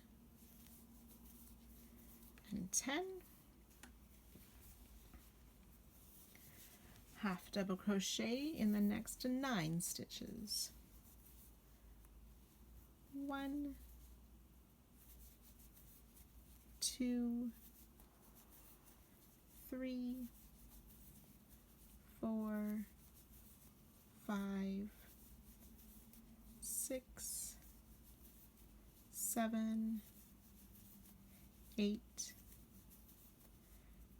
S1: and 10. Half double crochet in the next 9 stitches. 1, 2, 3, 4, 5, 6, 7, 8,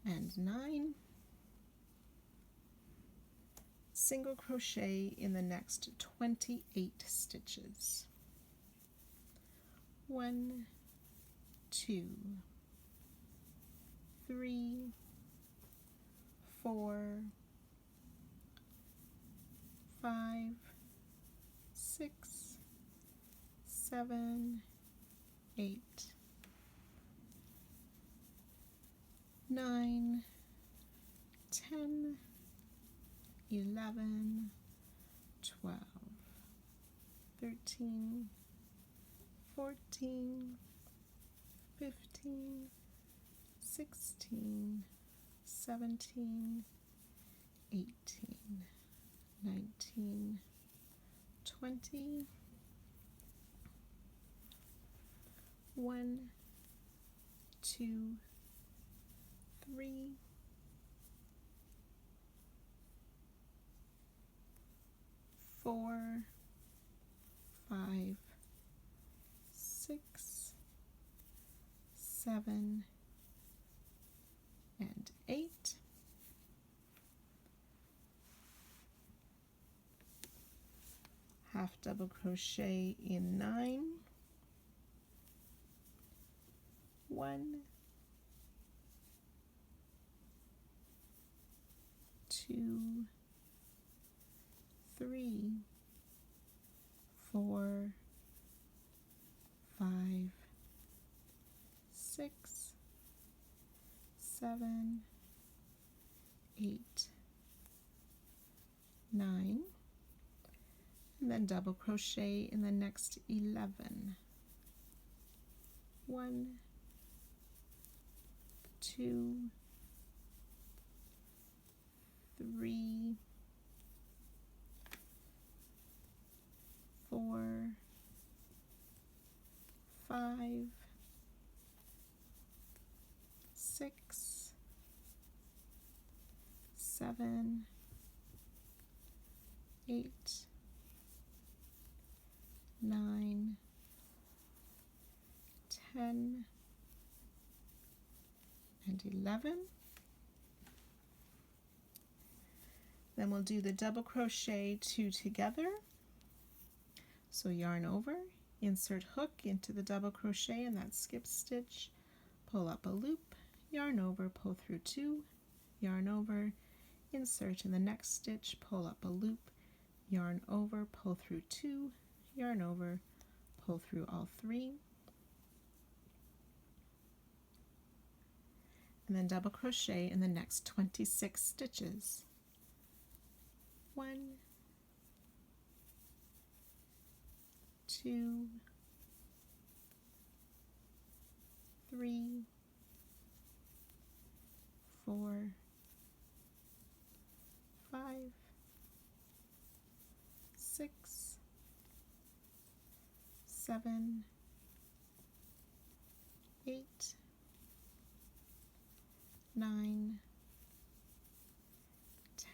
S1: and 9. Single crochet in the next 28 stitches. 1, 2, 3, 4, 5, 6, 7, 8, 9, 10, 11, 12, 13, 14, 15, 16, 17, 18, 19, 20, 1, 2, 3, 4, 5, 6, 7, and 8. Half double crochet in 9. 1, 2, 3, 4, 5, 6, 7, 8, 9, and then double crochet in the next 11. 1, 2, 3, 4, 5, 6, 7, 8, 9, 10, and 11. Then we'll do the double crochet 2 together. So yarn over, insert hook into the double crochet in that skip stitch, pull up a loop, yarn over, pull through 2, yarn over, insert in the next stitch, pull up a loop, yarn over, pull through 2, yarn over, pull through all 3, and then double crochet in the next 26 stitches. 1, 2, 3, 4, 5, 6, 7, 8, 9,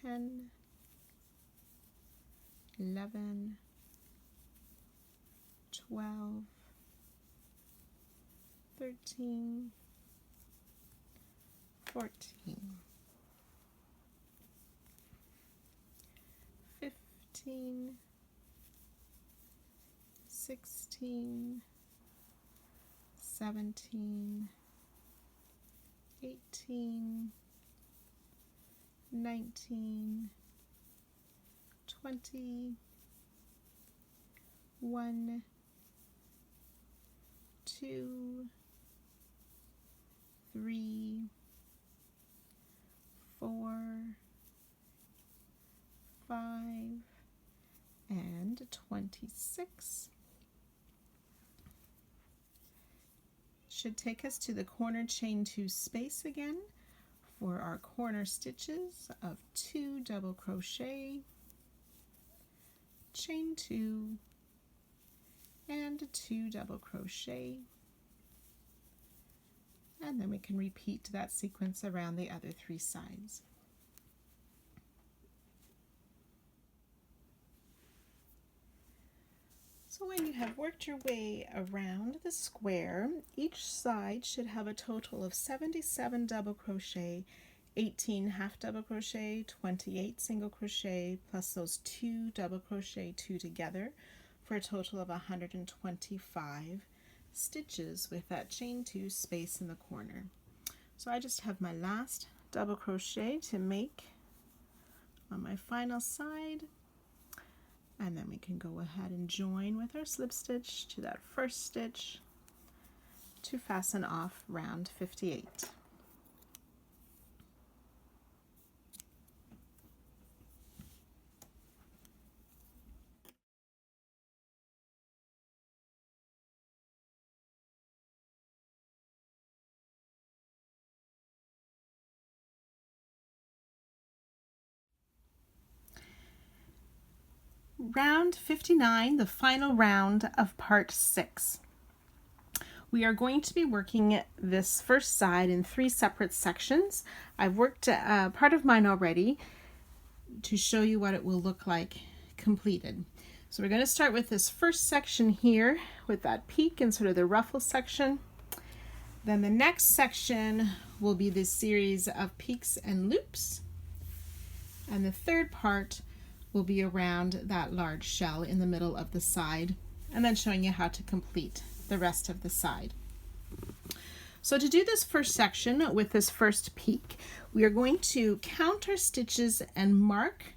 S1: 10, 11, 12, 13, 14, 15, 16, 17, 18, 19, 20, 1, 2, 3, 4, 5, and 26. Should take us to the corner chain 2 space again for our corner stitches of 2 double crochet, chain 2, and 2 double crochet, and then we can repeat that sequence around the other 3 sides. So when you have worked your way around the square, each side should have a total of 77 double crochet, 18 half double crochet, 28 single crochet, plus those 2 double crochet 2 together, for a total of 125 stitches with that chain 2 space in the corner. So I just have my last double crochet to make on my final side, and then we can go ahead and join with our slip stitch to that first stitch to fasten off round 58. Round 59, the final round of part 6. We are going to be working this first side in 3 separate sections. I've worked part of mine already to show you what it will look like completed. So we're going to start with this first section here with that peak and sort of the ruffle section. Then the next section will be this series of peaks and loops. And the third part will be around that large shell in the middle of the side, and then showing you how to complete the rest of the side. So to do this first section with this first peak, we are going to count our stitches and mark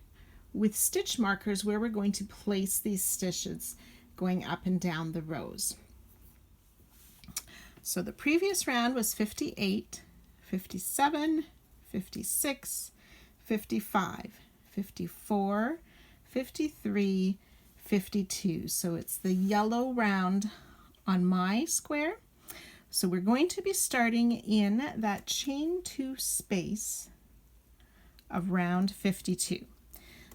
S1: with stitch markers where we're going to place these stitches going up and down the rows. So the previous round was 58, 57, 56, 55, 54, 53, 52. So it's the yellow round on my square. So we're going to be starting in that chain 2 space of round 52.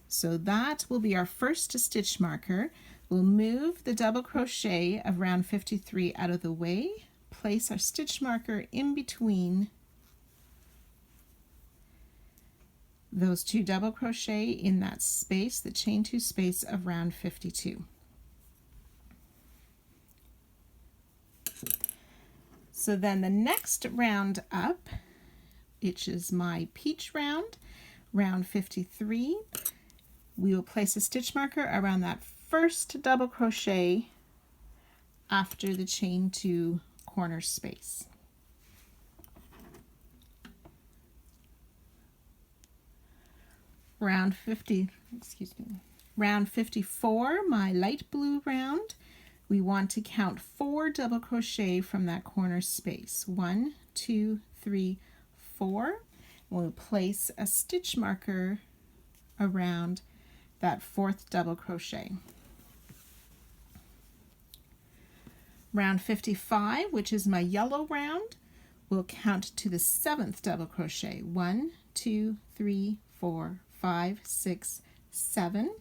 S1: So that will be our first stitch marker. We'll move the double crochet of round 53 out of the way, place our stitch marker in between those 2 double crochet in that space, the chain 2 space of round 52. So then the next round up, which is my peach round, round 53, we will place a stitch marker around that first double crochet after the chain 2 corner space. Round 54, my light blue round, we want to count 4 double crochet from that corner space. 1, 2, 3, 4. We'll place a stitch marker around that 4th double crochet. Round 55, which is my yellow round, we'll count to the 7th double crochet. 1, 2, 3, 4, 5, 6, 7.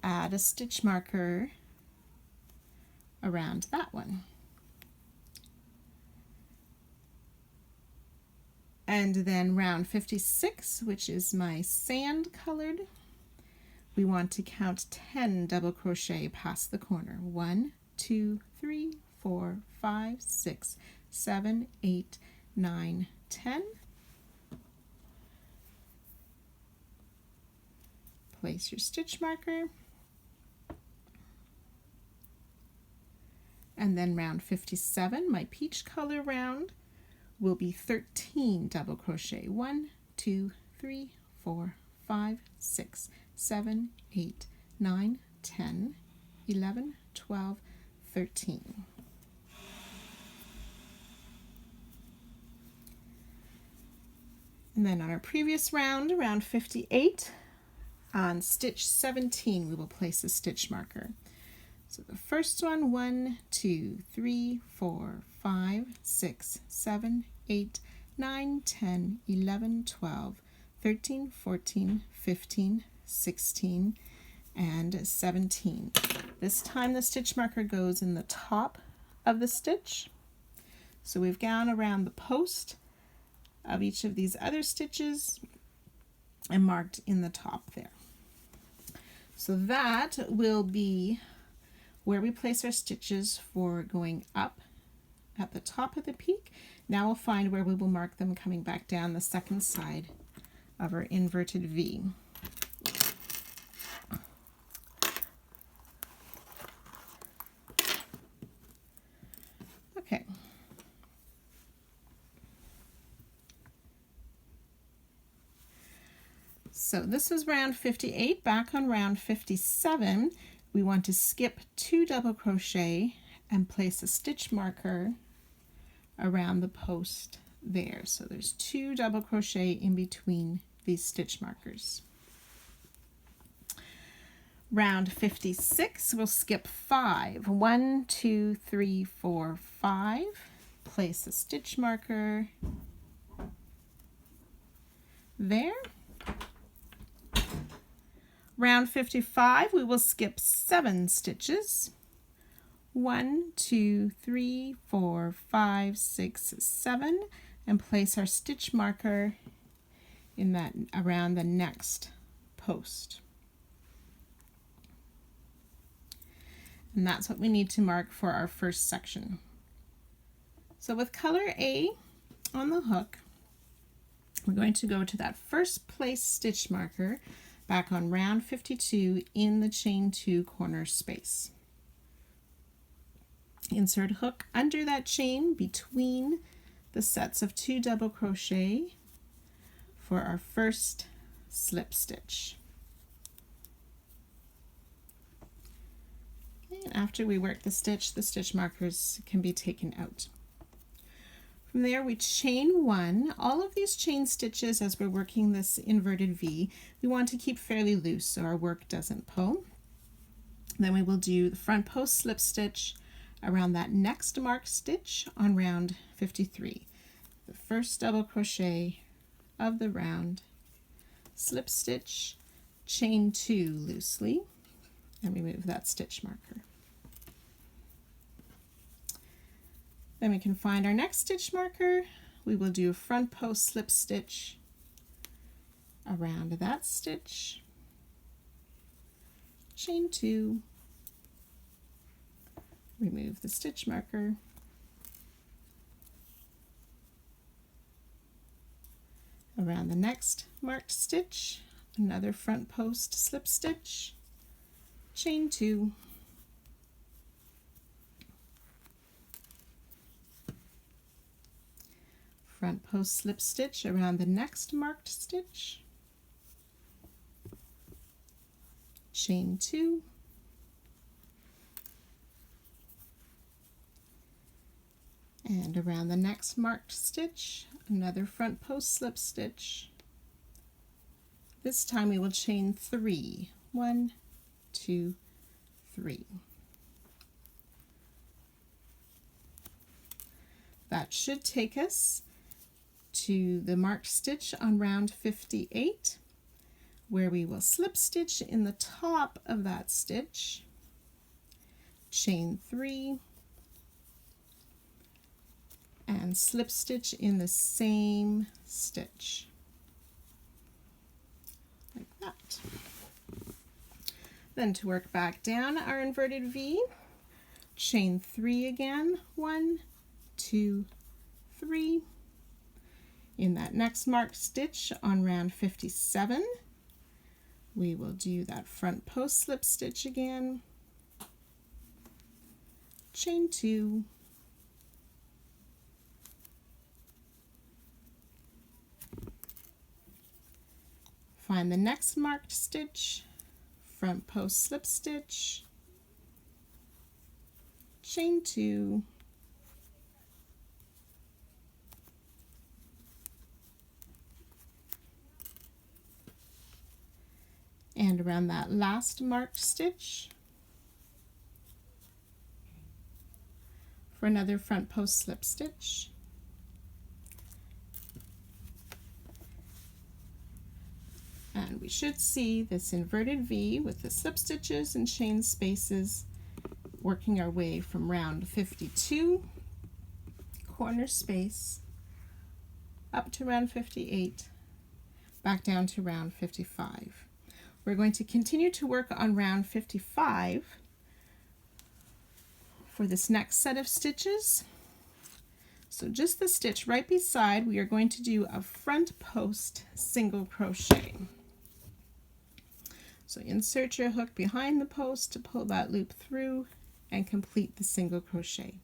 S1: Add a stitch marker around that one. And then round 56, which is my sand colored, we want to count 10 double crochet past the corner. 1, 2, 3, 4, 5, 6, 7, 8, 9, 10. Place your stitch marker. And then round 57, my peach color round, will be 13 double crochet. 1, 2, 3, 4, 5, 6, 7, 8, 9, 10, 11, 12, 13. And then on our previous round, round 58, on stitch 17, we will place a stitch marker. So the first one, 1, 2, 3, 4, 5, 6, 7, 8, 9, 10, 11, 12, 13, 14, 15, 16, and 17. This time the stitch marker goes in the top of the stitch. So we've gone around the post of each of these other stitches and marked in the top there. So that will be where we place our stitches for going up at the top of the peak. Now we'll find where we will mark them coming back down the second side of our inverted V. Okay. So this is round 58. Back on round 57, we want to skip 2 double crochet and place a stitch marker around the post there. So there's 2 double crochet in between these stitch markers. Round 56, we'll skip 5. 1, 2, 3, 4, 5. Place a stitch marker there. Round 55, we will skip 7 stitches. 1, 2, 3, 4, 5, 6, 7, and place our stitch marker in that around the next post. And that's what we need to mark for our first section. So with color A on the hook, we're going to go to that first place stitch marker back on round 52 in the chain 2 corner space. Insert hook under that chain between the sets of 2 double crochet for our first slip stitch. Okay, and after we work the stitch markers can be taken out. From there we chain 1. All of these chain stitches as we're working this inverted V, we want to keep fairly loose so our work doesn't pull. Then we will do the front post slip stitch around that next marked stitch on round 53. The first double crochet of the round, slip stitch, chain 2 loosely, and remove that stitch marker. Then we can find our next stitch marker. We will do a front post slip stitch around that stitch, chain 2, remove the stitch marker, around the next marked stitch, another front post slip stitch, chain 2, front post slip stitch around the next marked stitch, chain 2, and around the next marked stitch, another front post slip stitch. This time we will chain 3. 1, 2, 3. That should take us to the marked stitch on round 58, where we will slip stitch in the top of that stitch, chain 3, and slip stitch in the same stitch, like that. Then to work back down our inverted V, chain 3 again, 1, 2, 3. In that next marked stitch on round 57, we will do that front post slip stitch again, chain 2, find the next marked stitch, front post slip stitch, chain 2, and around that last marked stitch for another front post slip stitch, and we should see this inverted V with the slip stitches and chain spaces working our way from round 52 corner space up to round 58, back down to round 55. We're going to continue to work on round 55 for this next set of stitches. So just the stitch right beside, we are going to do a front post single crochet. So insert your hook behind the post to pull that loop through and complete the single crochet.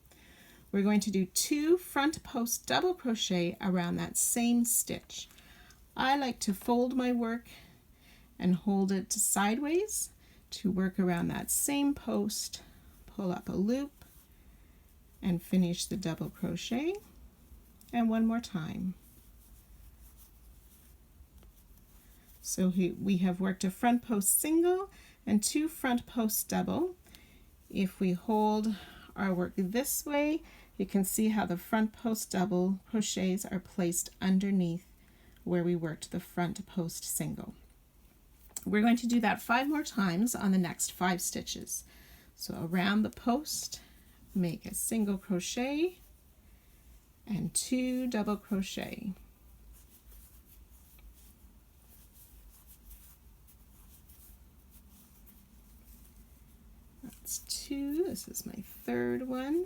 S1: We're going to do 2 front post double crochet around that same stitch. I like to fold my work and hold it sideways to work around that same post, pull up a loop, and finish the double crochet. And one more time. So we have worked a front post single and 2 front post double. If we hold our work this way, you can see how the front post double crochets are placed underneath where we worked the front post single. We're going to do that 5 more times on the next 5 stitches. So around the post, make a single crochet and 2 double crochet. That's 2. This is my 3rd one.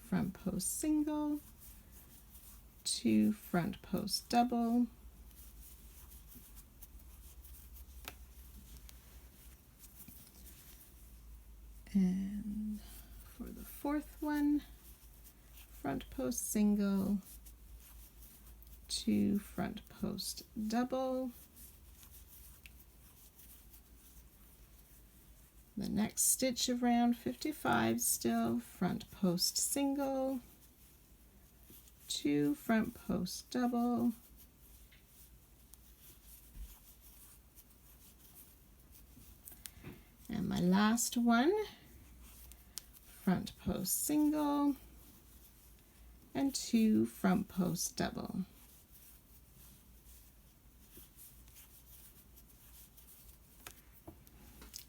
S1: Front post single, 2 front post double, and for the 4th one, front post single, 2 front post double. The next stitch of round 55, still front post single, 2 front post double, and my last one, front post single and 2 front post double.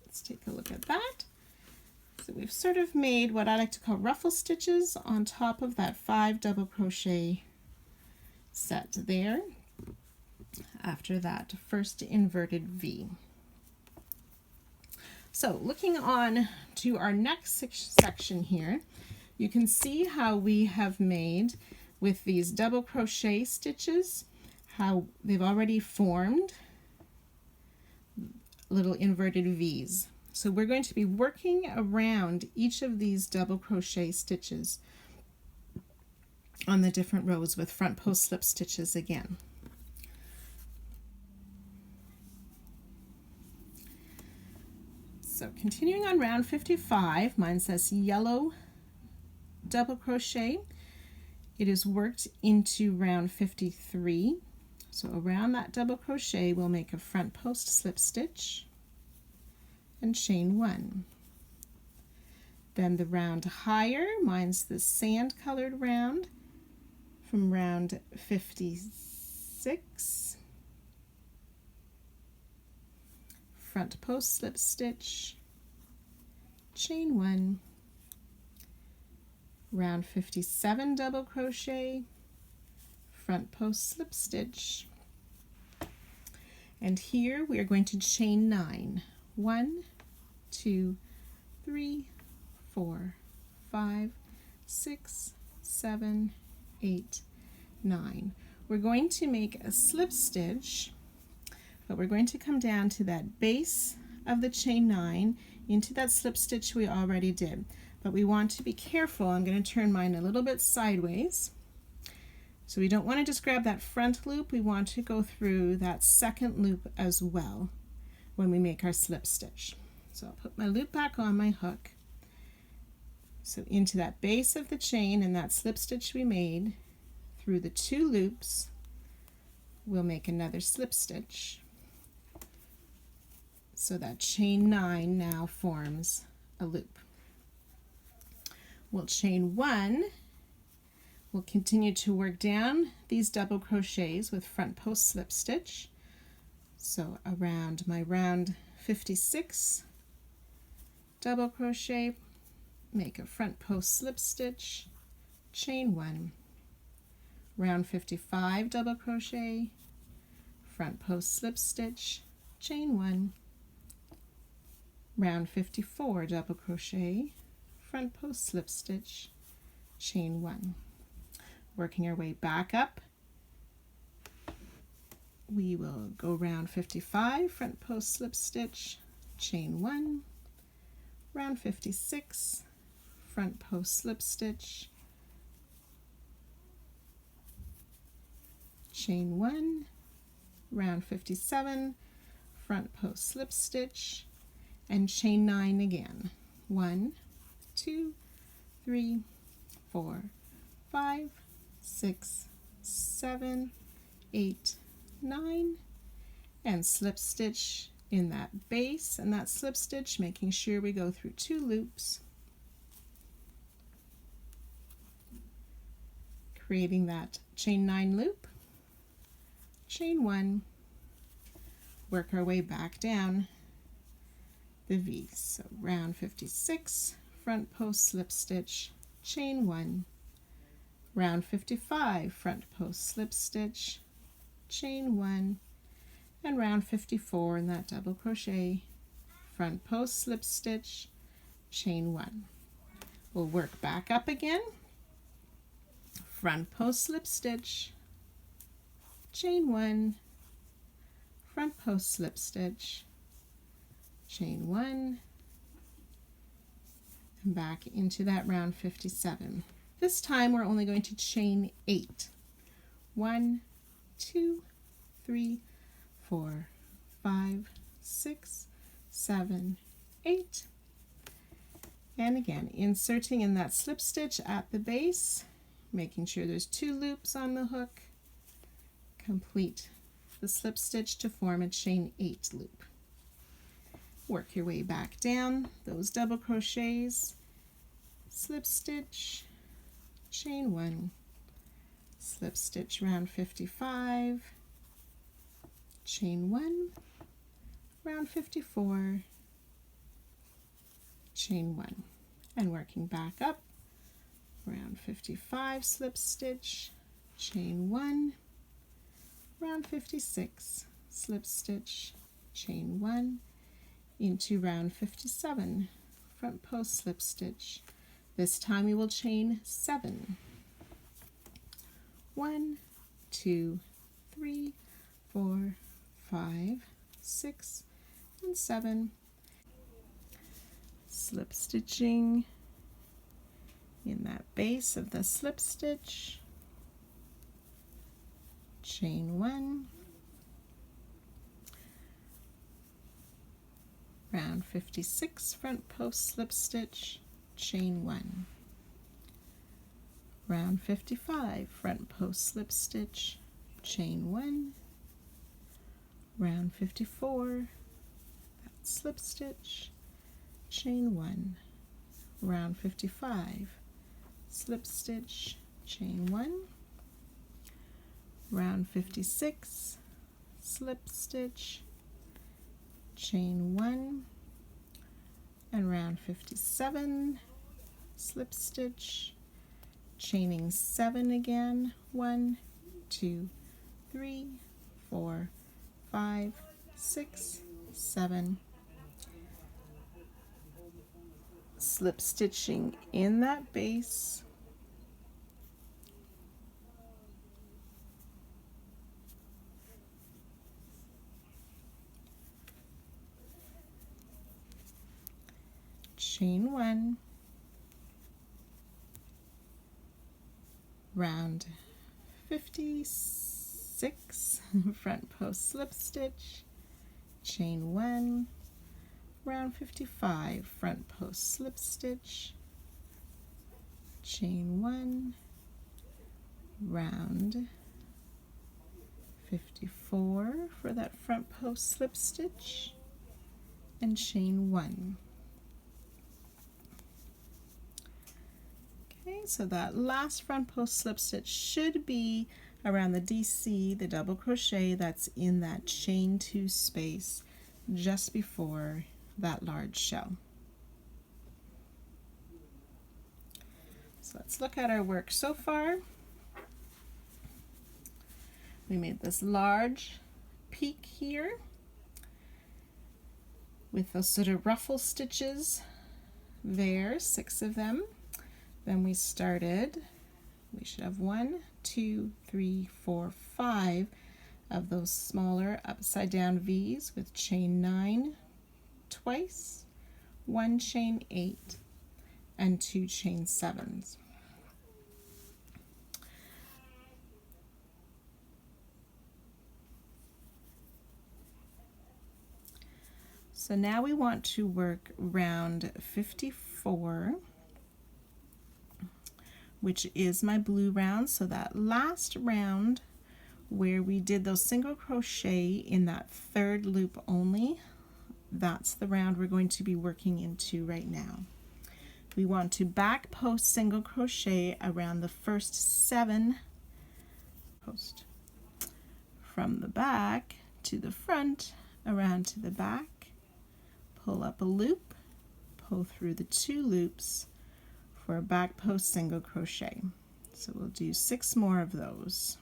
S1: Let's take a look at that. So we've sort of made what I like to call ruffle stitches on top of that 5 double crochet set there after that first inverted V. So looking on to our next section here, you can see how we have made with these double crochet stitches, how they've already formed little inverted V's. So we're going to be working around each of these double crochet stitches on the different rows with front post slip stitches again. So continuing on round 55, mine says yellow double crochet. It is worked into round 53. So around that double crochet we'll make a front post slip stitch and chain 1. Then the round higher, mine's the sand colored round from round 56. Front post slip stitch, chain 1, round 57 double crochet, front post slip stitch, and here we are going to chain 9. 1, 2, 3, 4, 5, 6, 7, 8, 9. We're going to make a slip stitch, but we're going to come down to that base of the chain 9 into that slip stitch we already did. But we want to be careful. I'm going to turn mine a little bit sideways. So we don't want to just grab that front loop, we want to go through that second loop as well when we make our slip stitch. So I'll put my loop back on my hook. So into that base of the chain and that slip stitch we made, through the 2 loops, we'll make another slip stitch. So that chain 9 now forms a loop. We'll chain 1. We'll continue to work down these double crochets with front post slip stitch. So around my round 56 double crochet, make a front post slip stitch, chain 1, round 55 double crochet, front post slip stitch, chain 1, round 54 double crochet, front post slip stitch, chain 1. Working our way back up, we will go round 55, front post slip stitch, chain 1, round 56, front post slip stitch, chain 1, round 57, front post slip stitch, and chain 9 again. 1, 2, 3, 4, 5, 6, 7, 8, 9, and slip stitch in that base and that slip stitch, making sure we go through 2 loops, creating that chain 9 loop, chain 1, work our way back down the V. So round 56, front post slip stitch, chain 1, round 55, front post slip stitch, chain 1, and round 54 in that double crochet, front post slip stitch, chain 1. We'll work back up again, front post slip stitch, chain 1, front post slip stitch, chain 1, and back into that round 57. This time we're only going to chain 8. 1, 2, 3, 4, 5, 6, 7, 8. And again, inserting in that slip stitch at the base, making sure there's 2 loops on the hook. Complete the slip stitch to form a chain 8 loop. Work your way back down those double crochets, slip stitch, chain 1, slip stitch round 55, chain 1, round 54, chain 1, and working back up, round 55, slip stitch, chain 1, round 56, slip stitch, chain 1, into round 57, front post slip stitch. This time we will chain 7. 1, 2, 3, 4, 5, 6, and 7. Slip stitching in that base of the slip stitch, chain 1, round 56, front post slip stitch, chain 1, round 55, front post slip stitch, chain 1, round 54, slip stitch, chain 1, round 55, slip stitch, chain 1, round 56, slip stitch, chain 1, and round 57, slip stitch, chaining 7 again, 1, 2, 3, 4, 5, 6, 7, slip stitching in that base, chain 1, round 56, front post slip stitch, chain 1, round 55, front post slip stitch, chain 1, round 54 for that front post slip stitch, and chain 1. Okay, so that last front post slip stitch should be around the DC, the double crochet that's in that chain 2 space just before that large shell. So let's look at our work so far. We made this large peak here with those sort of ruffle stitches there, 6 of them. Then we started, we should have 1, 2, 3, 4, 5 of those smaller upside down V's with chain 9 twice, 1 chain 8, and 2 chain 7s. So now we want to work round 54, which is my blue round. So that last round where we did those single crochet in that 3rd loop only, that's the round we're going to be working into right now. We want to back post single crochet around the first 7 post. From the back to the front, around to the back, pull up a loop, pull through the 2 loops for a back post single crochet. So we'll do 6 more of those.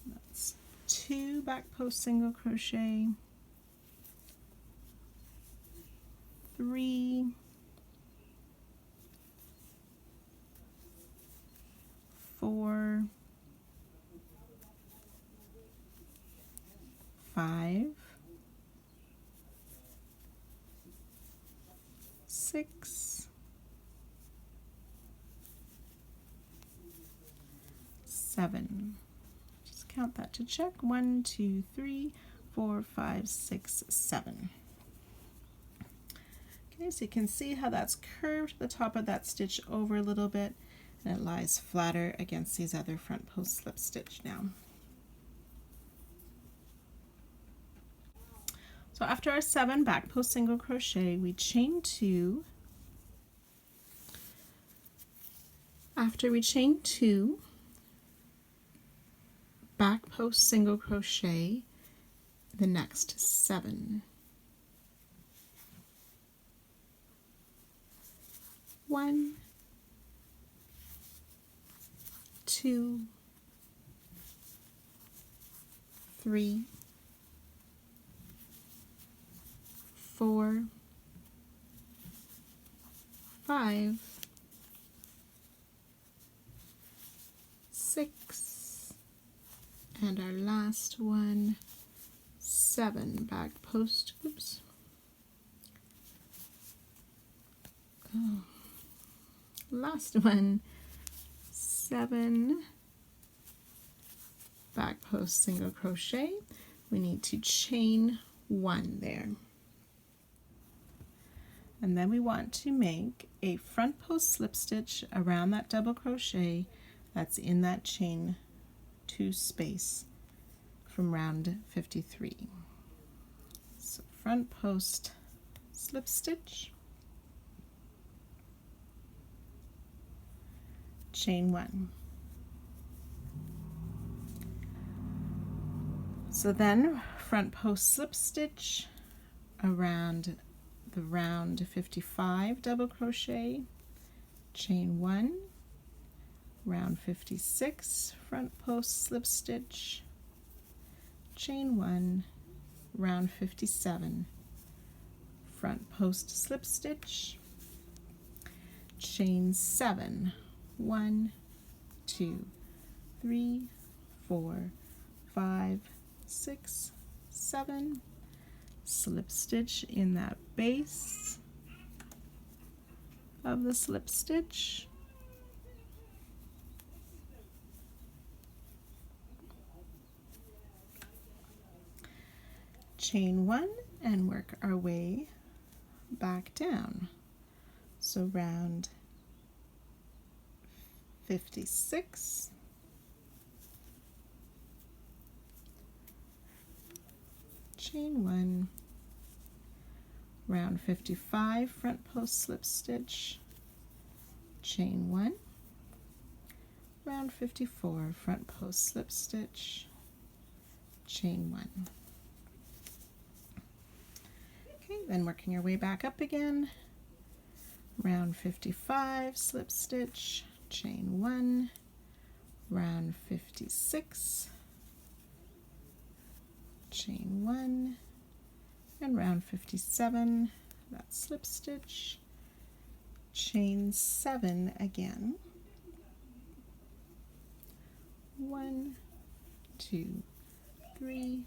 S1: That's 2 back post single crochet, 3, 4, 5, 6, 7. Just count that to check. 1, 2, 3, 4, 5, 6, 7. Okay, so you can see how that's curved the top of that stitch over a little bit, and it lies flatter against these other front post slip stitch now. So after our 7 back post single crochet, we chain 2. After we chain 2, back post single crochet the next 7. 1, 2, 3, 4, 5, 6, and our last one, 7 back post, oops. Oh, last one, 7 back post single crochet. We need to chain 1 there. And then we want to make a front post slip stitch around that double crochet that's in that chain 2 space from round 53. So front post slip stitch, chain 1. So then front post slip stitch around the round 55 double crochet, chain 1, round 56 front post slip stitch, chain 1, round 57 front post slip stitch, chain 7, 1, 2, 3, 4, 5, 6, 7, slip stitch in that base of the slip stitch, chain 1 and work our way back down. So round 56, chain 1, round 55 front post slip stitch, chain 1, round 54 front post slip stitch, chain 1. Okay, then working our way back up again, round 55 slip stitch, chain 1, round 56, chain 1, and round 57, that slip stitch, chain 7 again, 1, 2, 3,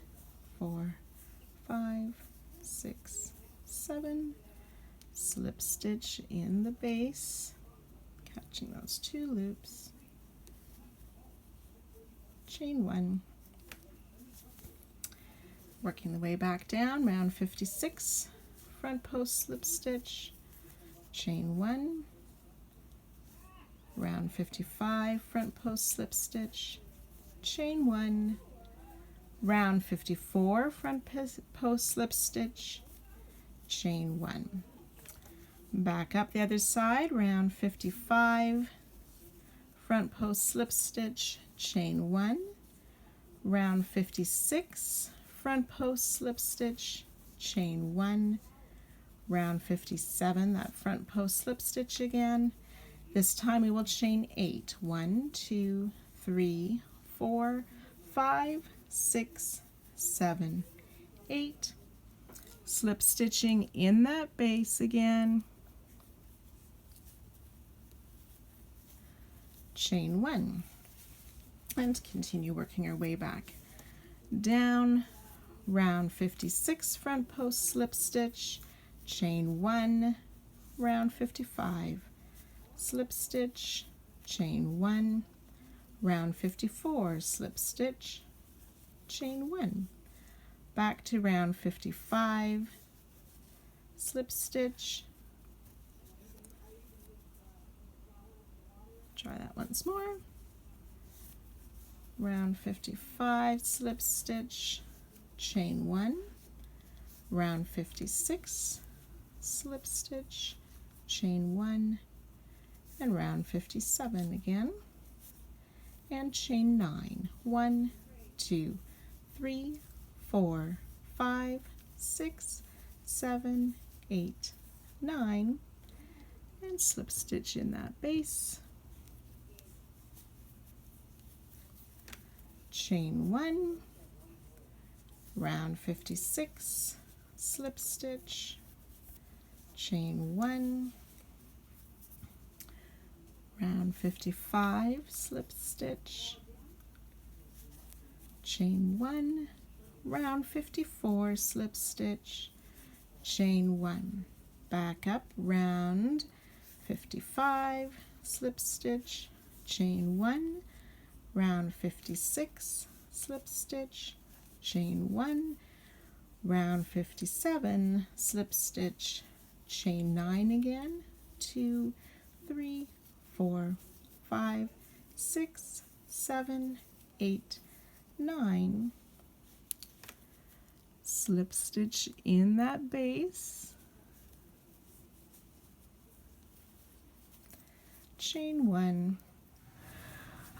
S1: 4, 5, 6, 7, slip stitch in the base, catching those 2 loops, chain 1, working the way back down, round 56 front post slip stitch, chain 1, round 55 front post slip stitch, chain 1, round 54 front post slip stitch, chain 1. Back up the other side, round 55 front post slip stitch, chain 1, round 56 front post slip stitch, chain 1, round 57, that front post slip stitch again. This time we will chain 8, 1, 2, 3, 4, 5, 6, 7, 8, slip stitching in that base again, chain 1, and continue working our way back down, round 56 front post slip stitch, chain 1, round 55 slip stitch, chain 1, round 54 slip stitch, chain 1, back to round 55 slip stitch, try that once more, round 55 slip stitch, chain 1, round 56 slip stitch, chain 1, and round 57 again, and chain 9, 1, 2, 3, 4, 5, 6, 7, 8, 9, and slip stitch in that base, chain 1, round 56 slip stitch, chain 1, round 55 slip stitch, chain 1, round 54 slip stitch, chain 1, back up round 55 slip stitch, chain 1, round 56, slip stitch, chain 1, round 57, slip stitch, chain 9 again, 2, 3, 4, 5, 6, 7, 8, 9, slip stitch in that base, chain 1.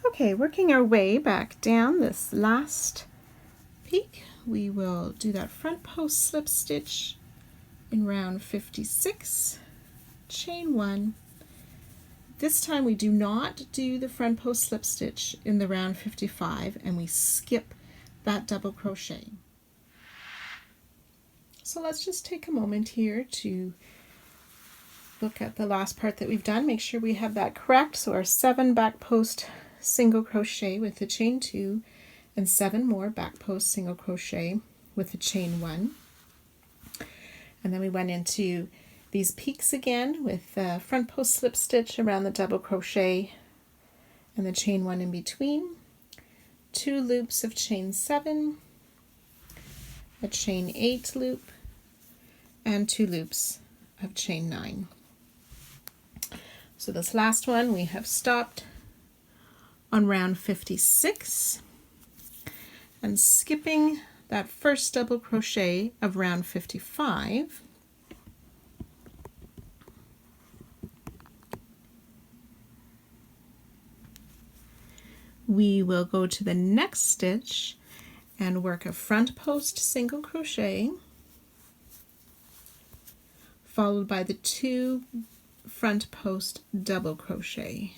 S1: Okay, working our way back down this last peak, we will do that front post slip stitch in round 56, chain 1. This time we do not do the front post slip stitch in the round 55 and we skip that double crochet. So let's just take a moment here to look at the last part that we've done. Make sure we have that correct. So our 7 back post single crochet with the chain 2 and 7 more back post single crochet with the chain 1. And then we went into these peaks again with the front post slip stitch around the double crochet and the chain 1 in between, 2 loops of chain 7, a chain 8 loop, and 2 loops of chain 9. So this last one we have stopped on round 56 and skipping that first double crochet of round 55. We will go to the next stitch and work a front post single crochet followed by the 2 front post double crochet,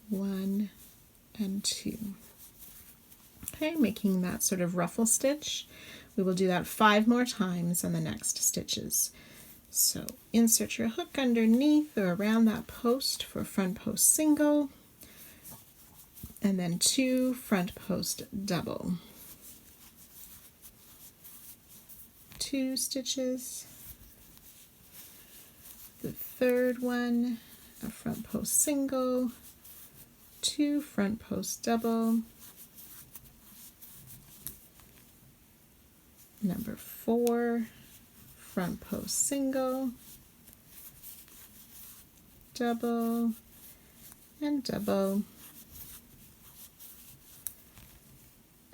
S1: 1 and 2. Okay, making that sort of ruffle stitch. We will do that 5 more times on the next stitches. So insert your hook underneath or around that post for front post single, and then 2 front post double. 2 stitches. The third one, a front post single, 2 front post double. Number 4, front post single, double, and double,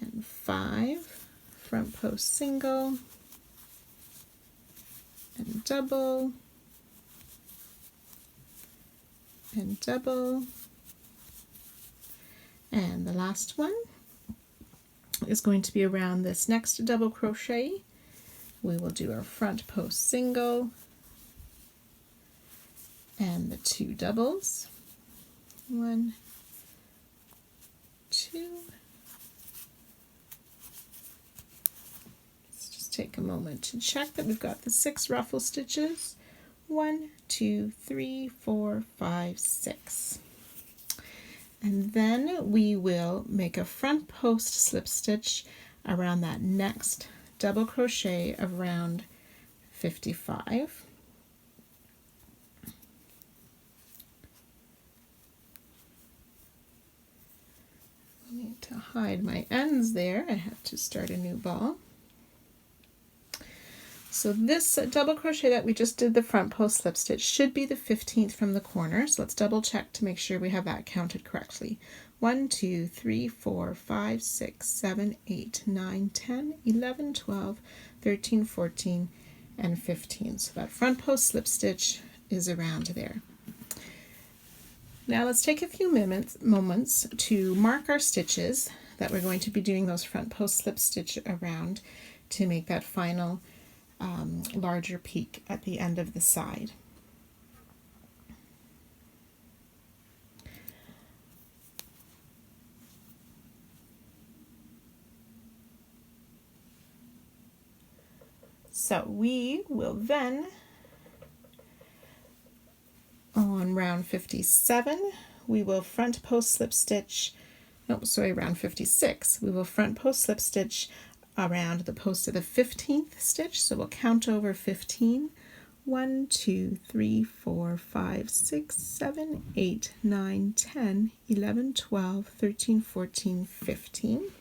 S1: and 5, front post single, and double, and double, and the last one is going to be around this next double crochet. We will do our front post single and the 2 doubles, 1, 2. Let's just take a moment to check that we've got the 6 ruffle stitches. 1, 2, 3, 4, 5, 6. And then we will make a front post slip stitch around that next double crochet of round 55. I need to hide my ends there. I have to start a new ball. So this double crochet that we just did the front post slip stitch should be the 15th from the corner. So let's double check to make sure we have that counted correctly. 1, 2, 3, 4, 5, 6, 7, 8, 9, 10, 11, 12, 13, 14, and 15. So that front post slip stitch is around there. Now let's take a few moments to mark our stitches that we're going to be doing those front post slip stitch around to make that final larger peak at the end of the side. So we will then, on round 57, we will front post slip stitch, round 56, we will front post slip stitch around the post of the 15th stitch. So we'll count over 15. 1, 2, 3, 4, 5, 6, 7, 8, 9, 10, 11, 12, 13, 14, 15.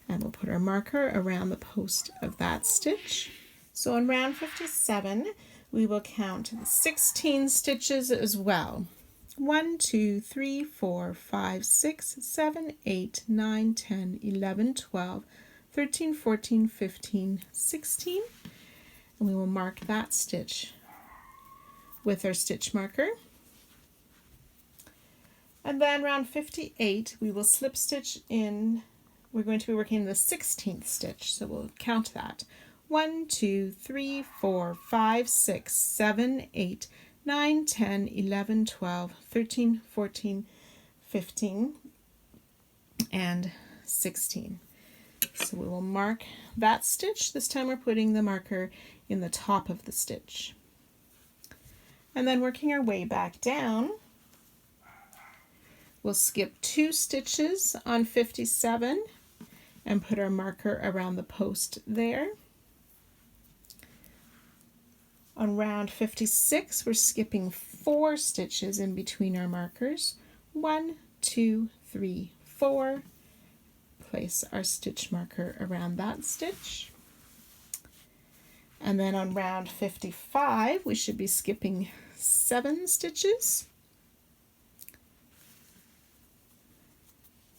S1: And we'll put our marker around the post of that stitch. So in round 57, we will count 16 stitches as well. 1, 2, 3, 4, 5, 6, 7, 8, 9, 10, 11, 12, 13, 14, 15, 16. And we will mark that stitch with our stitch marker. And then round 58, we will slip stitch in. We're going to be working the 16th stitch, so we'll count that. 1, 2, 3, 4, 5, 6, 7, 8, 9, 10, 11, 12, 13, 14, 15, and 16. So we will mark that stitch. This time we're putting the marker in the top of the stitch. And then working our way back down, we'll skip 2 stitches on 57 and put our marker around the post there. On round 56, we're skipping 4 stitches in between our markers. 1, 2, 3, 4. Place our stitch marker around that stitch. And then on round 55, we should be skipping 7 stitches.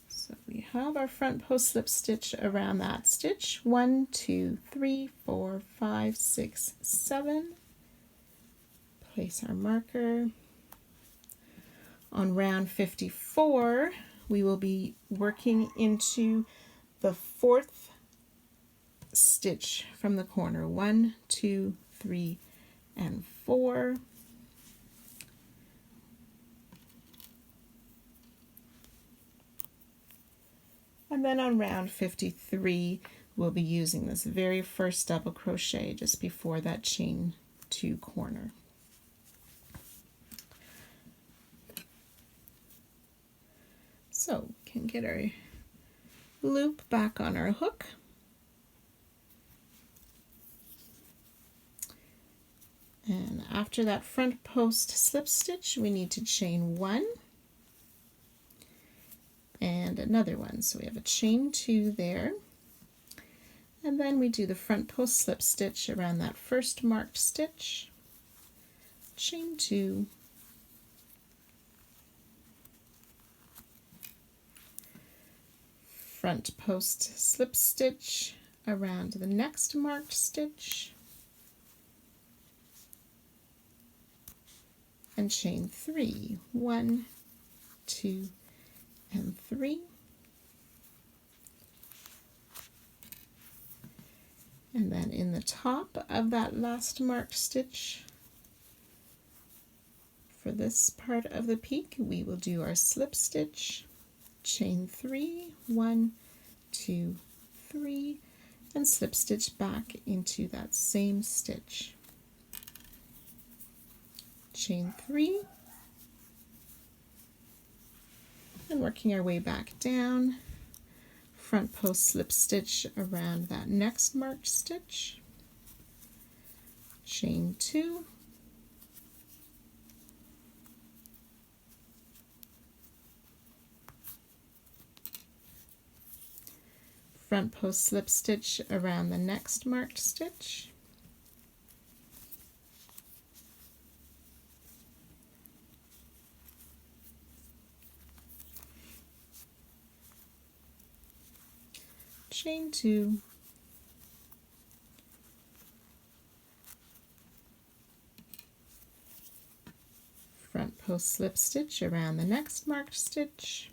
S1: So we have our front post slip stitch around that stitch. 1, 2, 3, 4, 5, 6, 7. Place our marker. On round 54, we will be working into the 4th stitch from the corner. 1, 2, 3, and 4. And then on round 53, we'll be using this very first double crochet just before that chain 2 corner. So we can get our loop back on our hook. And after that front post slip stitch, we need to chain 1 and another one. So we have a chain 2 there. And then we do the front post slip stitch around that first marked stitch, chain 2, front post slip stitch around the next marked stitch, and chain 3, 1, 2, and 3. And then in the top of that last marked stitch, for this part of the peak, we will do our slip stitch, chain 3, 1, 2, 3, and slip stitch back into that same stitch. Chain 3, and working our way back down, front post slip stitch around that next marked stitch, chain 2, front post slip stitch around the next marked stitch, chain 2, front post slip stitch around the next marked stitch,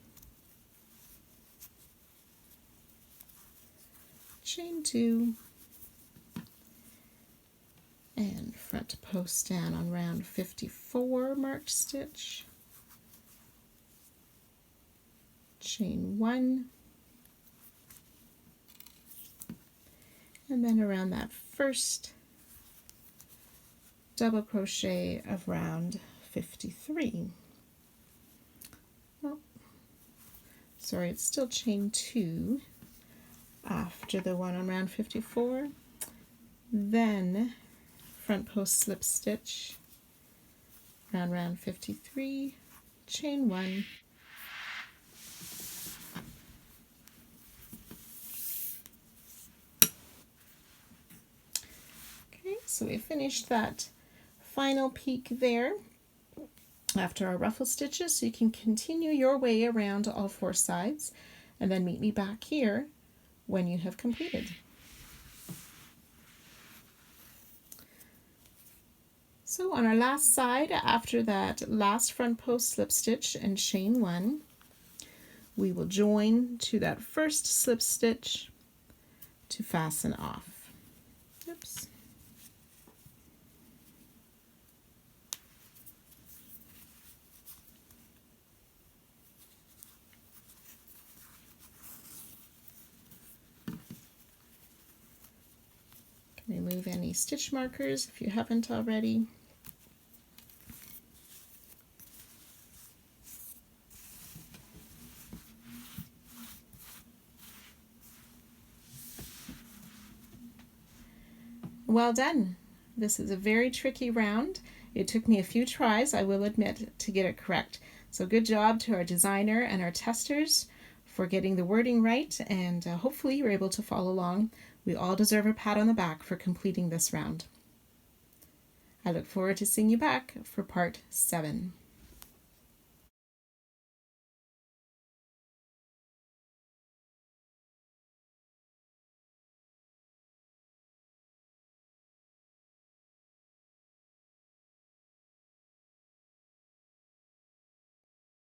S1: chain 2, and front post down on round 54 marked stitch, chain 1, and then around that first double crochet of round 53. Oh, sorry, it's still chain 2 after the one on round 54. Then front post slip stitch, round 53, chain 1, okay, so we finished that final peak there after our ruffle stitches, so you can continue your way around all 4 sides and then meet me back here when you have completed. So on our last side, after that last front post slip stitch and chain 1, we will join to that first slip stitch to fasten off. Oops. Remove any stitch markers if you haven't already. Well done. This is a very tricky round. It took me a few tries, I will admit, to get it correct. So good job to our designer and our testers for getting the wording right, and hopefully you're able to follow along. We all deserve a pat on the back for completing this round. I look forward to seeing you back for part 7.